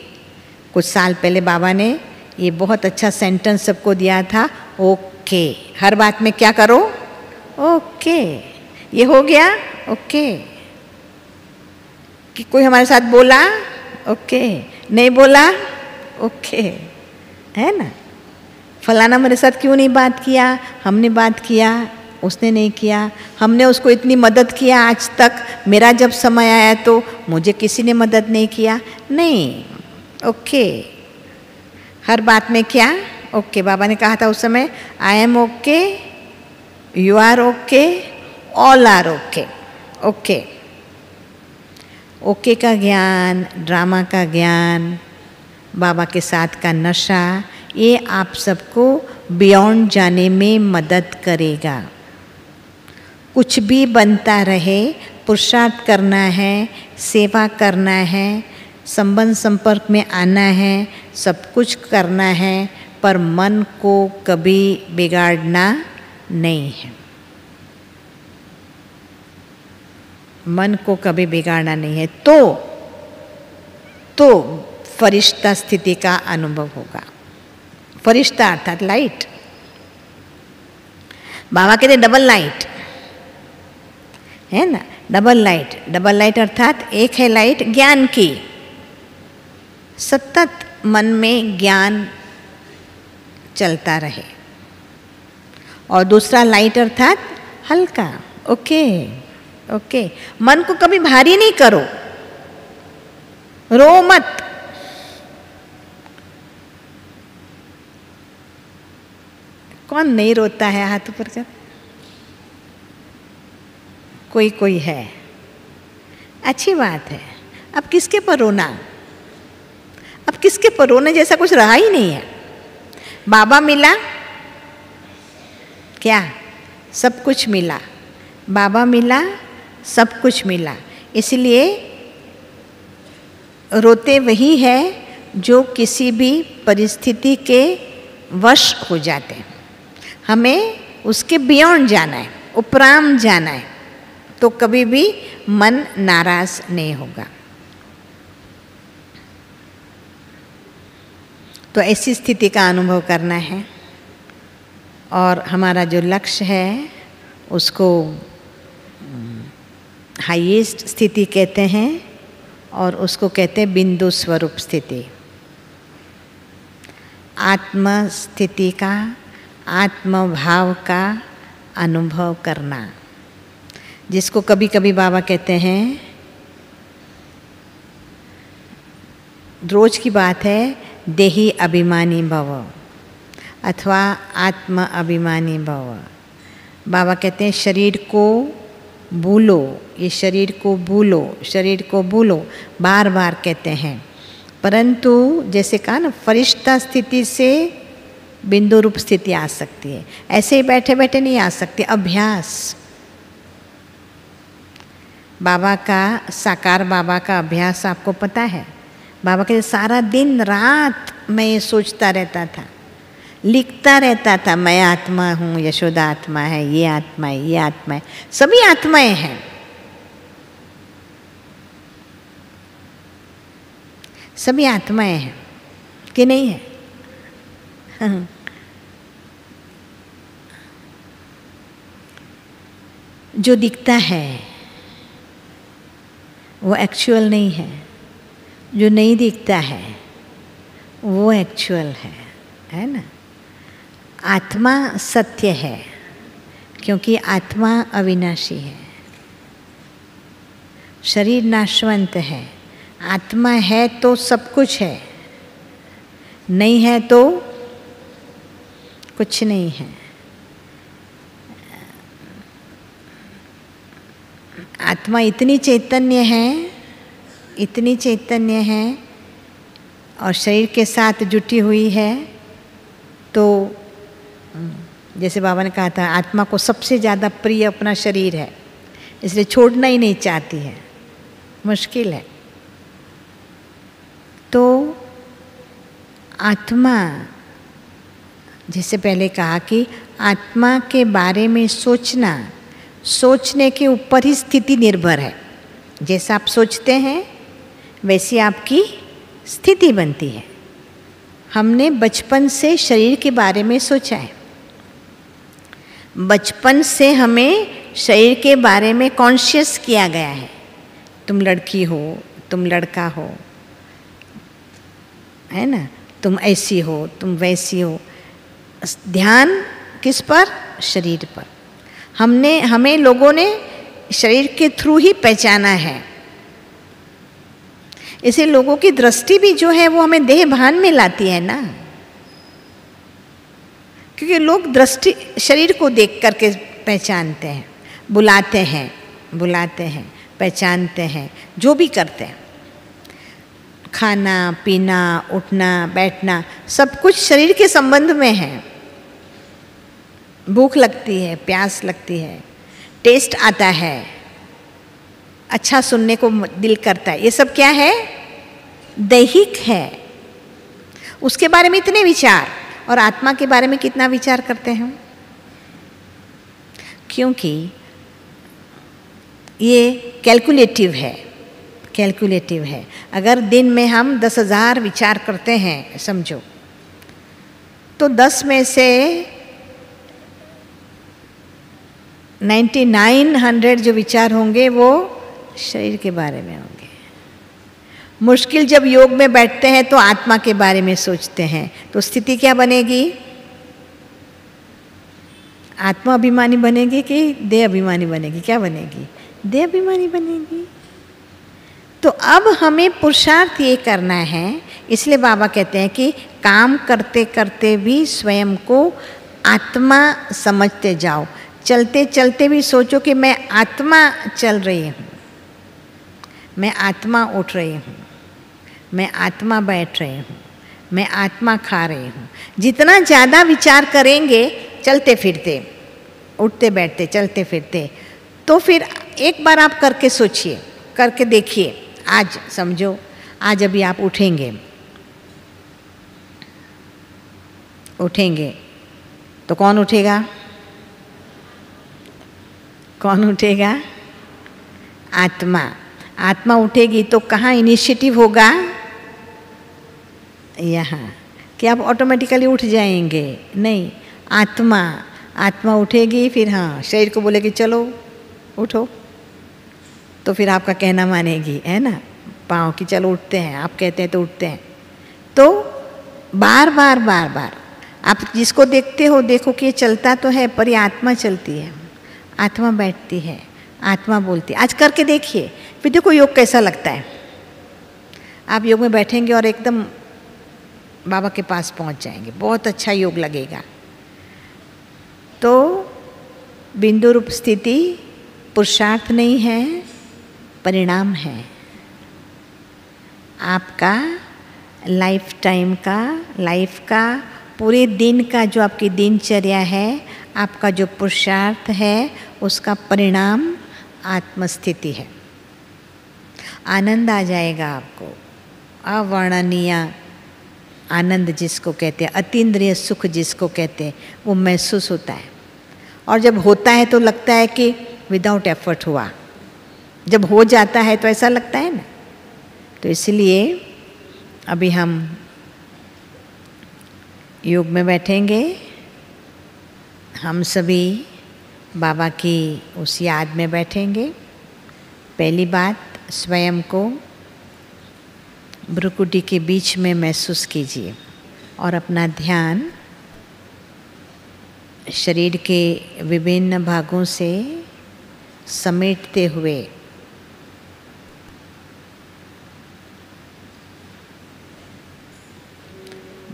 कुछ साल पहले बाबा ने ये बहुत अच्छा सेंटेंस सबको दिया था, ओके। हर बात में क्या करो, ओके। ये हो गया, ओके। कि कोई हमारे साथ बोला, ओके, नहीं बोला, ओके, है ना। फलाना मेरे साथ क्यों नहीं बात किया, हमने बात किया, उसने नहीं किया, हमने उसको इतनी मदद किया आज तक, मेरा जब समय आया तो मुझे किसी ने मदद नहीं किया, नहीं, ओके। हर बात में क्या, ओके। बाबा ने कहा था उस समय, I am okay, you are okay, all are okay, okay. Okay का ज्ञान, ड्रामा का ज्ञान, बाबा के साथ का नशा, ये आप सबको बियॉन्ड जाने में मदद करेगा। कुछ भी बनता रहे, पुरुषार्थ करना है, सेवा करना है, संबंध संपर्क में आना है, सब कुछ करना है, पर मन को कभी बिगाड़ना नहीं है। मन को कभी बिगाड़ना नहीं है तो फरिश्ता स्थिति का अनुभव होगा। फरिश्ता अर्थात लाइट, बाबा कहते डबल लाइट, है ना। डबल लाइट अर्थात एक है लाइट ज्ञान की, सतत मन में ज्ञान चलता रहे, और दूसरा लाइट अर्थात हल्का, ओके, ओके। मन को कभी भारी नहीं करो, रो मत। कौन नहीं रोता है, हाथ ऊपर कर। कोई है, अच्छी बात है। अब किसके पर रोना, अब किसके पर रोने जैसा कुछ रहा ही नहीं है। बाबा मिला, क्या सब कुछ मिला, बाबा मिला, सब कुछ मिला। इसलिए रोते वही है जो किसी भी परिस्थिति के वश हो जाते हैं। हमें उसके बियॉन्ड जाना है। उपराम जाना है तो कभी भी मन नाराज नहीं होगा। तो ऐसी स्थिति का अनुभव करना है और हमारा जो लक्ष्य है उसको हाईएस्ट स्थिति कहते हैं और उसको कहते हैं बिंदु स्वरूप स्थिति। आत्म स्थिति का, आत्मभाव का अनुभव करना, जिसको कभी कभी बाबा कहते हैं, रोज की बात है, देही अभिमानी भव अथवा आत्म अभिमानी भव। बाबा कहते हैं शरीर को भूलो, ये शरीर को भूलो, शरीर को भूलो, बार बार कहते हैं। परंतु जैसे कहा ना, फरिश्ता स्थिति से बिंदु रूप स्थिति आ सकती है, ऐसे ही बैठे बैठे नहीं आ सकती। अभ्यास, बाबा का, साकार बाबा का अभ्यास आपको पता है। बाबा के सारा दिन रात मैं ये सोचता रहता था, लिखता रहता था, मैं आत्मा हूँ, यशोदा आत्मा है, ये आत्मा है, ये आत्मा है, सभी आत्माएं हैं। सभी आत्माएं हैं कि नहीं है? जो दिखता है वो एक्चुअल नहीं है, जो नहीं दिखता है वो एक्चुअल है ना। आत्मा सत्य है क्योंकि आत्मा अविनाशी है, शरीर नाशवंत है। आत्मा है तो सब कुछ है, नहीं है तो कुछ नहीं है। आत्मा इतनी चैतन्य है, इतनी चैतन्य है और शरीर के साथ जुटी हुई है। तो जैसे बाबा ने कहा था, आत्मा को सबसे ज़्यादा प्रिय अपना शरीर है, इसलिए छोड़ना ही नहीं चाहती है, मुश्किल है। तो आत्मा, जैसे पहले कहा कि आत्मा के बारे में सोचना, सोचने के ऊपर ही स्थिति निर्भर है। जैसा आप सोचते हैं वैसी आपकी स्थिति बनती है। हमने बचपन से शरीर के बारे में सोचा है, बचपन से हमें शरीर के बारे में कॉन्शियस किया गया है। तुम लड़की हो, तुम लड़का हो, है ना, तुम ऐसी हो, तुम वैसी हो। ध्यान किस पर? शरीर पर। हमें लोगों ने शरीर के थ्रू ही पहचाना है। इसे लोगों की दृष्टि भी जो है वो हमें देह भान में लाती है ना, क्योंकि लोग दृष्टि शरीर को देख करके पहचानते हैं, बुलाते हैं, पहचानते हैं, जो भी करते हैं। खाना पीना, उठना बैठना, सब कुछ शरीर के संबंध में है। भूख लगती है, प्यास लगती है, टेस्ट आता है, अच्छा सुनने को दिल करता है, ये सब क्या है? दैहिक है। उसके बारे में इतने विचार, और आत्मा के बारे में कितना विचार करते हैं? क्योंकि ये कैलकुलेटिव है। अगर दिन में हम 10,000 विचार करते हैं समझो, तो 10 में से 9900 जो विचार होंगे वो शरीर के बारे में होंगे। मुश्किल जब योग में बैठते हैं तो आत्मा के बारे में सोचते हैं, तो स्थिति क्या बनेगी? आत्मा अभिमानी बनेगी कि देह अभिमानी बनेगी? क्या बनेगी? देह अभिमानी बनेगी। तो अब हमें पुरुषार्थ ये करना है, इसलिए बाबा कहते हैं कि काम करते करते भी स्वयं को आत्मा समझते जाओ। चलते चलते भी सोचो कि मैं आत्मा चल रही हूँ, मैं आत्मा उठ रही हूँ, मैं आत्मा बैठ रही हूँ, मैं आत्मा खा रही हूँ। जितना ज़्यादा विचार करेंगे चलते फिरते, उठते बैठते, चलते फिरते, तो फिर एक बार आप करके सोचिए, करके देखिए। आज समझो, आज अभी आप उठेंगे तो कौन उठेगा? कौन उठेगा? आत्मा। आत्मा उठेगी तो कहाँ इनिशिएटिव होगा? यहाँ। कि आप ऑटोमेटिकली उठ जाएंगे? नहीं, आत्मा उठेगी, फिर हाँ शरीर को बोलेगी चलो उठो, तो फिर आपका कहना मानेगी, है ना? पाँव की चलो उठते हैं, आप कहते हैं तो उठते हैं। तो बार बार आप जिसको देखते हो देखो कि ये चलता तो है, पर ये आत्मा चलती है, आत्मा बैठती है, आत्मा बोलती है। आज करके देखिए, फिर देखो योग कैसा लगता है। आप योग में बैठेंगे और एकदम बाबा के पास पहुंच जाएंगे, बहुत अच्छा योग लगेगा। तो बिंदु रूप स्थिति पुरुषार्थ नहीं है, परिणाम है आपका लाइफ टाइम का, लाइफ का, पूरे दिन का जो आपकी दिनचर्या है, आपका जो पुरुषार्थ है, उसका परिणाम आत्मस्थिति है। आनंद आ जाएगा आपको, अवर्णनीय आनंद जिसको कहते हैं, अतीन्द्रिय सुख जिसको कहते हैं, वो महसूस होता है। और जब होता है तो लगता है कि विदाउट एफर्ट हुआ, जब हो जाता है तो ऐसा लगता है ना। तो इसलिए अभी हम योग में बैठेंगे, हम सभी बाबा की उस याद में बैठेंगे। पहली बात, स्वयं को भ्रुकुटी के बीच में महसूस कीजिए और अपना ध्यान शरीर के विभिन्न भागों से समेटते हुए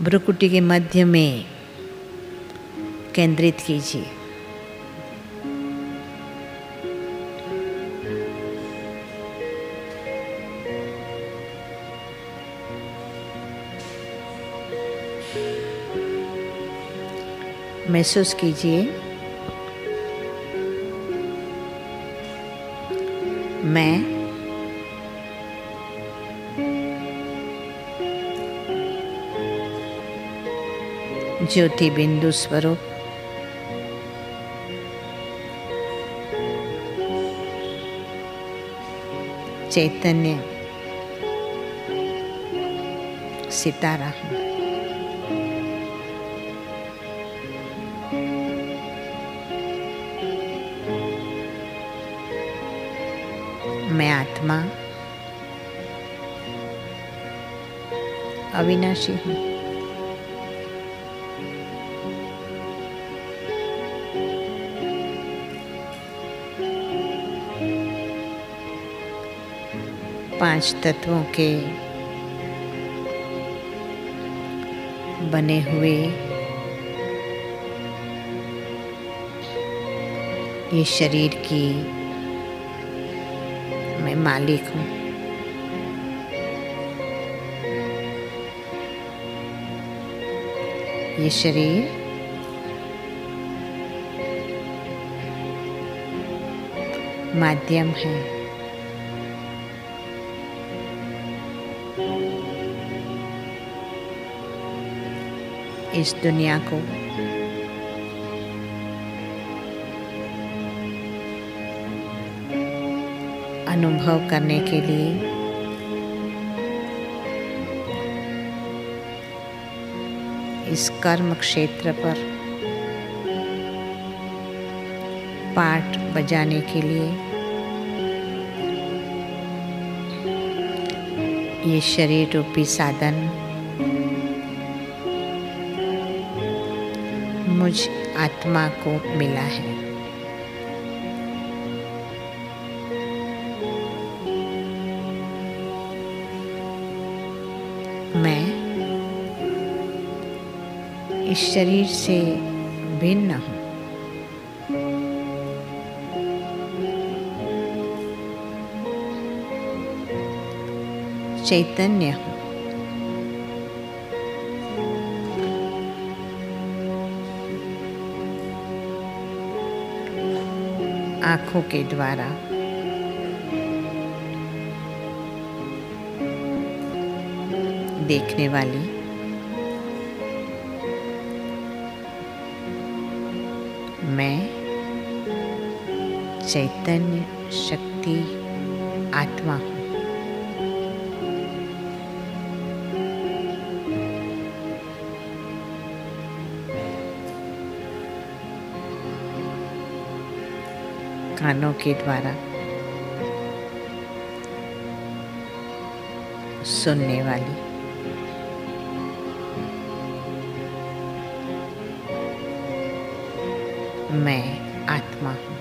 भ्रुकुटी के मध्य में केंद्रित कीजिए। महसूस कीजिए मैं ज्योति बिंदु स्वरूप चैतन्य सितारा हूँ। मैं आत्मा अविनाशी हूँ। पांच तत्वों के बने हुए ये शरीर की मैं मालिक हूँ। ये शरीर माध्यम है। इस दुनिया को अनुभव करने के लिए इस कर्म क्षेत्र पर पाठ बजाने के लिए ये शरीर रूपी साधन मुझ आत्मा को मिला है। मैं इस शरीर से भिन्न हूँ। चैतन्य हूँ। आँखों के द्वारा देखने वाली मैं चैतन्य शक्ति आत्मा हूँ। कानों के द्वारा सुनने वाली मैं आत्मा हूँ।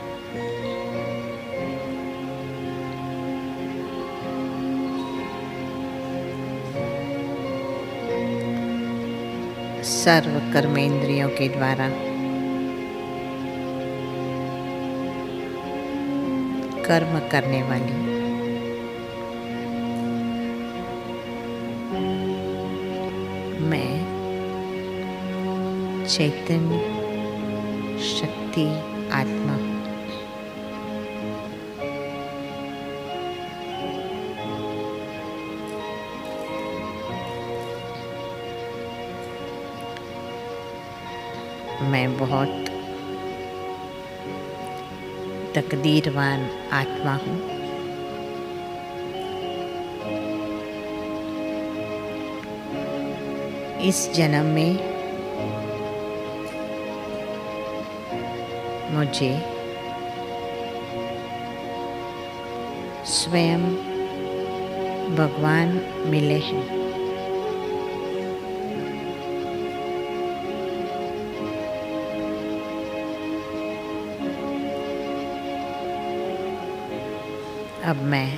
सर्व कर्मेंद्रियों के द्वारा कर्म करने वाली मैं चैतन्य शक्ति आत्मा हूँ। मैं बहुत तकदीरवान आत्मा हूँ। इस जन्म में मुझे स्वयं भगवान मिले हैं। अब मैं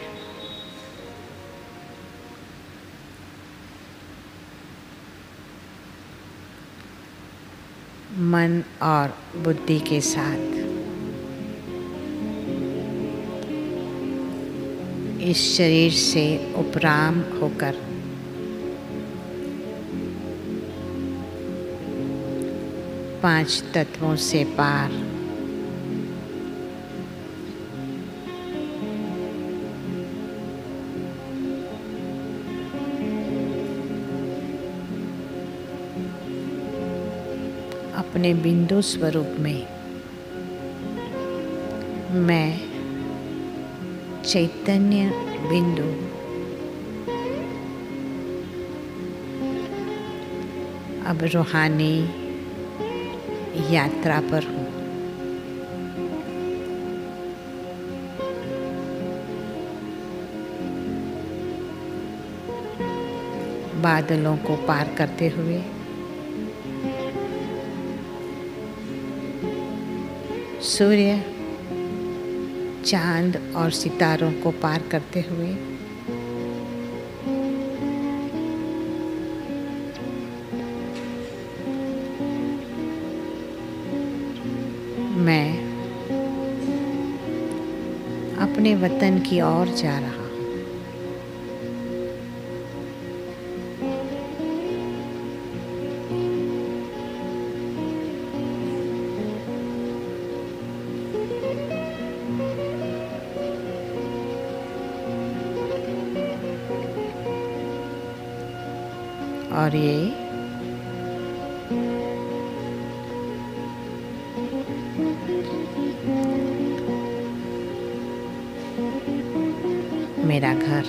मन और बुद्धि के साथ इस शरीर से उपराम होकर पांच तत्वों से पार अपने बिंदु स्वरूप में मैं चैतन्य बिंदु अब रूहानी यात्रा पर हूँ। बादलों को पार करते हुए सूर्य, चांद और सितारों को पार करते हुए मैं अपने वतन की ओर जा रहा हूँ। और ये मेरा घर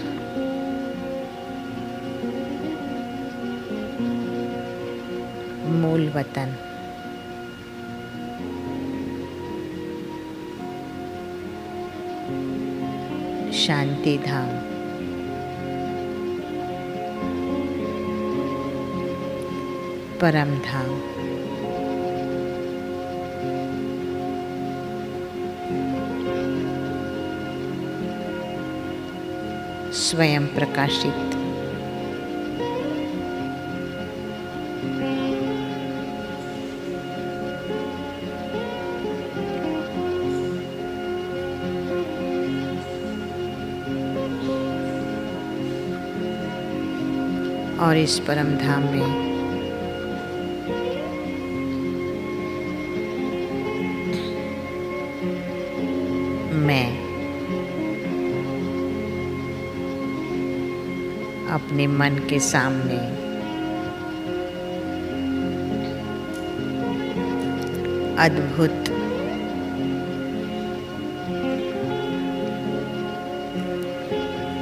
मूल वतन शांति धाम परम धाम स्वयं प्रकाशित और इस परम धाम में मैं अपने मन के सामने अद्भुत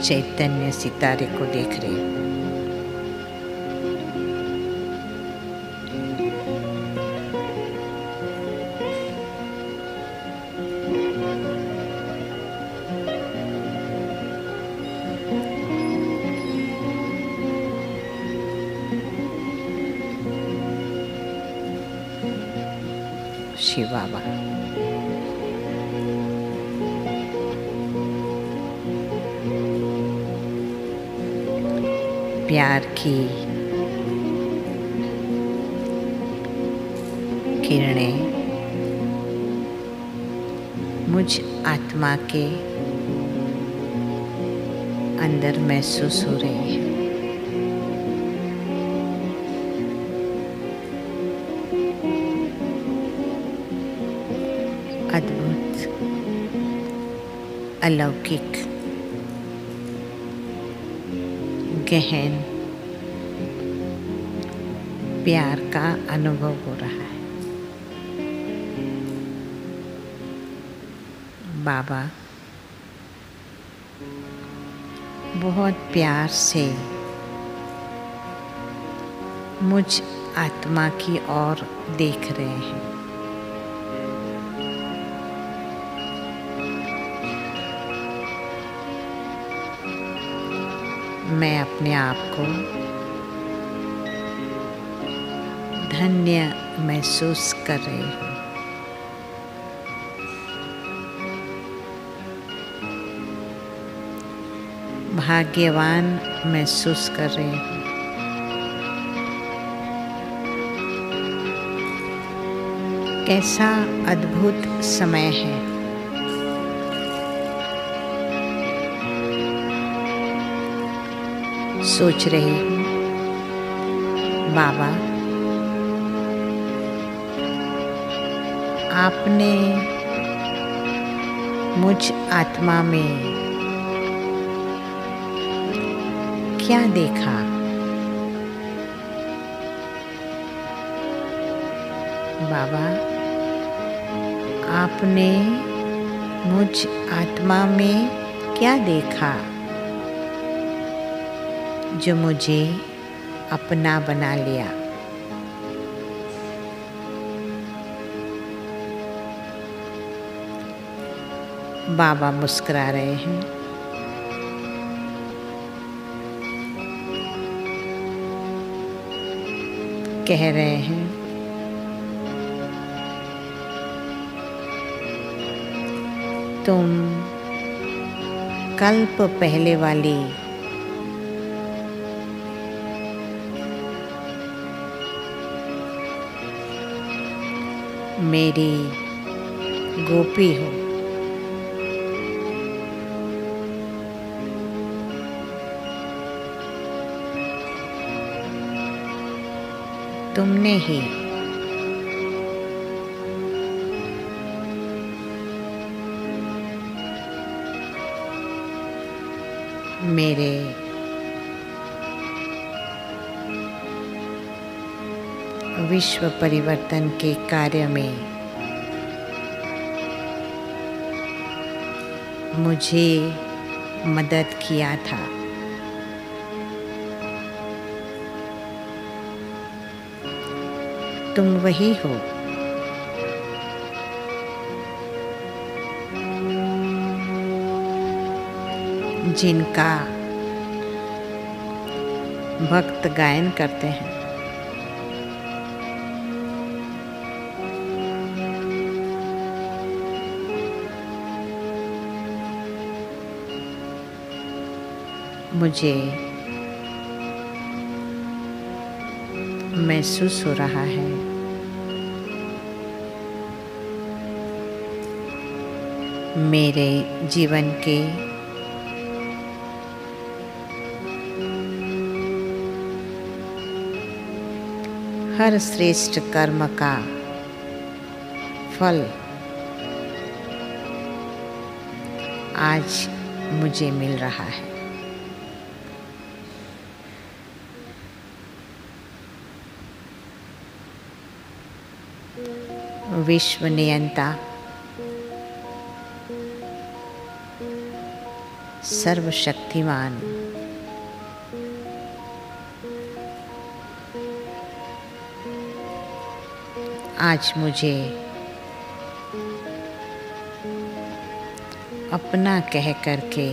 चैतन्य सितारे को देख रही हूँ। शिव बाबा, प्यार की किरणें मुझ आत्मा के अंदर महसूस हो रही है। अद्भुत, अलौकिक, गहन प्यार का अनुभव हो रहा है। बाबा बहुत प्यार से मुझ आत्मा की ओर देख रहे हैं। मैं अपने आप को धन्य महसूस कर रही हूँ। भाग्यवान महसूस कर रही हूँ। कैसा अद्भुत समय है। सोच रही हूँ, बाबा आपने मुझ आत्मा में क्या देखा? बाबा आपने मुझ आत्मा में क्या देखा जो मुझे अपना बना लिया? बाबा मुस्कुरा रहे हैं। कह रहे हैं, तुम कल्प पहले वाली मेरी गोपी हो। तुमने ही मेरे विश्व परिवर्तन के कार्य में मुझे मदद किया था। तुम वही हो जिनका भक्त गायन करते हैं। मुझे महसूस हो रहा है मेरे जीवन के हर श्रेष्ठ कर्म का फल आज मुझे मिल रहा है। विश्व नियंता सर्वशक्तिमान, आज मुझे अपना कह करके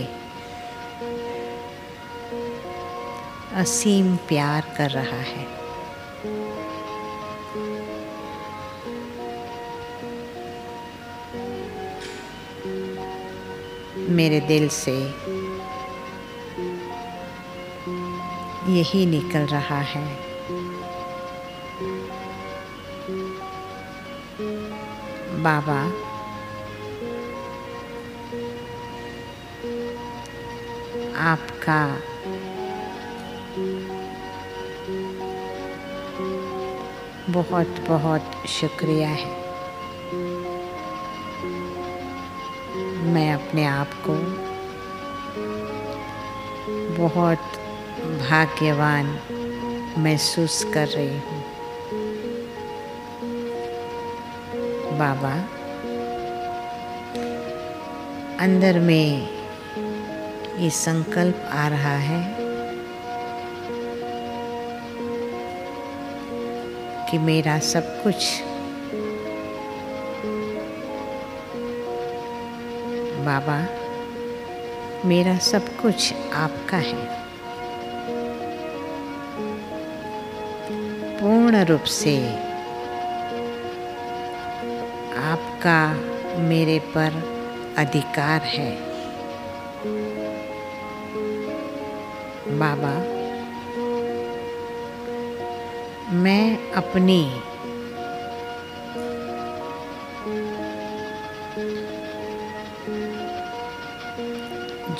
असीम प्यार कर रहा है। मेरे दिल से यही निकल रहा है, बाबा आपका बहुत बहुत शुक्रिया है। मैं अपने आप को बहुत भाग्यवान महसूस कर रही हूँ। बाबा, अंदर में ये संकल्प आ रहा है कि मेरा सब कुछ बाबा, मेरा सब कुछ आपका है। पूर्ण रूप से आपका मेरे पर अधिकार है। बाबा, मैं अपनी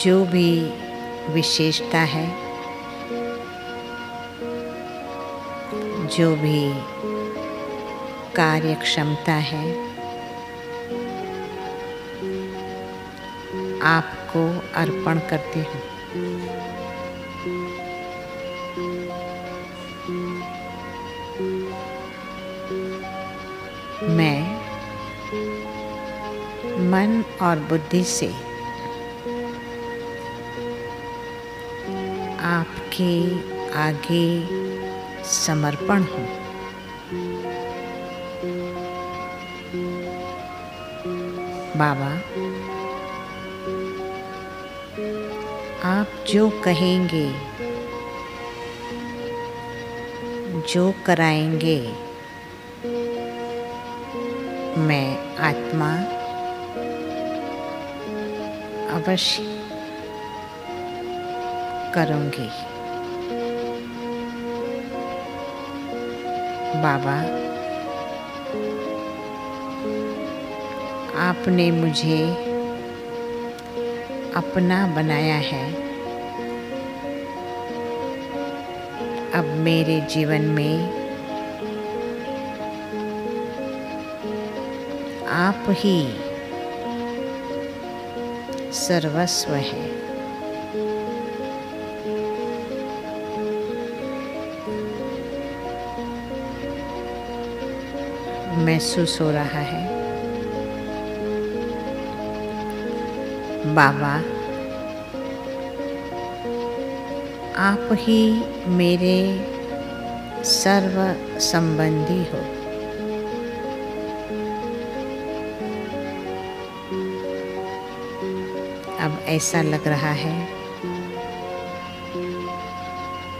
जो भी विशेषता है, जो भी कार्य क्षमता है, आपको अर्पण करती हूँ। मैं मन और बुद्धि से आपके आगे समर्पण हूँ। बाबा, आप जो कहेंगे, जो कराएंगे, मैं आत्मा अवश्य करूँगी। बाबा, आपने मुझे अपना बनाया है। अब मेरे जीवन में आप ही सर्वस्व है। महसूस हो रहा है बाबा, आप ही मेरे सर्व संबंधी हो। अब ऐसा लग रहा है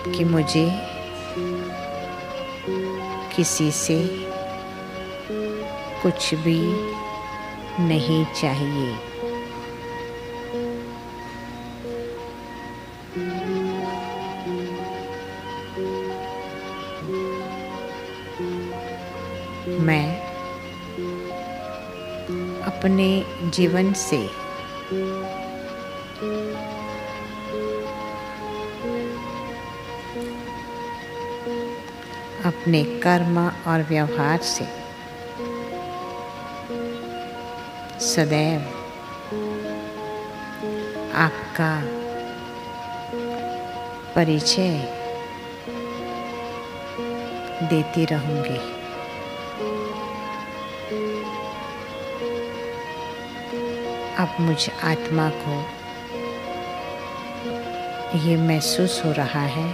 कि मुझे किसी से कुछ भी नहीं चाहिए। मैं अपने जीवन से अपने कर्म और व्यवहार से सदैव आपका परिचय देती रहूंगी। अब मुझ आत्मा को ये महसूस हो रहा है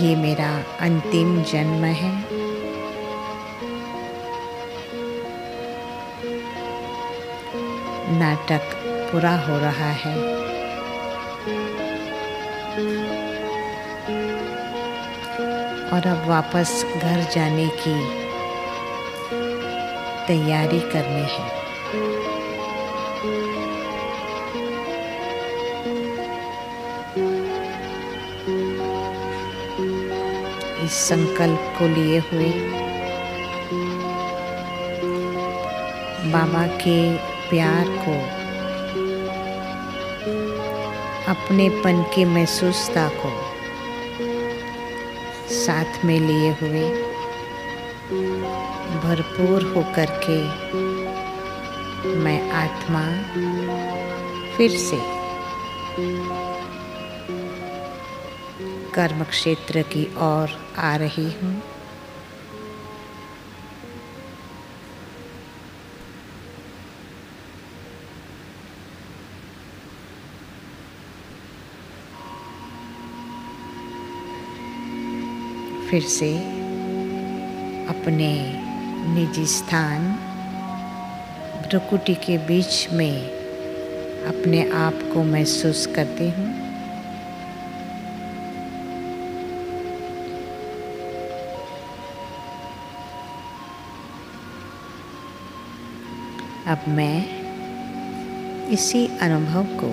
ये मेरा अंतिम जन्म है। नाटक पूरा हो रहा है। और अब वापस घर जाने की तैयारी करनी है। इस संकल्प को लिए हुए बाबा के प्यार को, अपनेपन की महसूसता को साथ में लिए हुए भरपूर होकर के मैं आत्मा फिर से कर्म क्षेत्र की ओर आ रही हूँ। फिर से अपने निजी स्थान भ्रुकुटी के बीच में अपने आप को महसूस करती हूँ। अब मैं इसी अनुभव को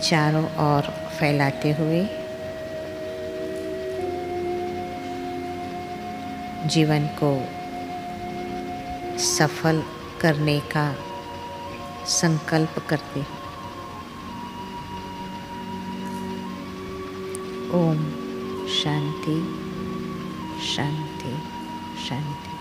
चारों ओर फैलाते हुए जीवन को सफल करने का संकल्प करती हूँ। ओम शांति शांति शांति।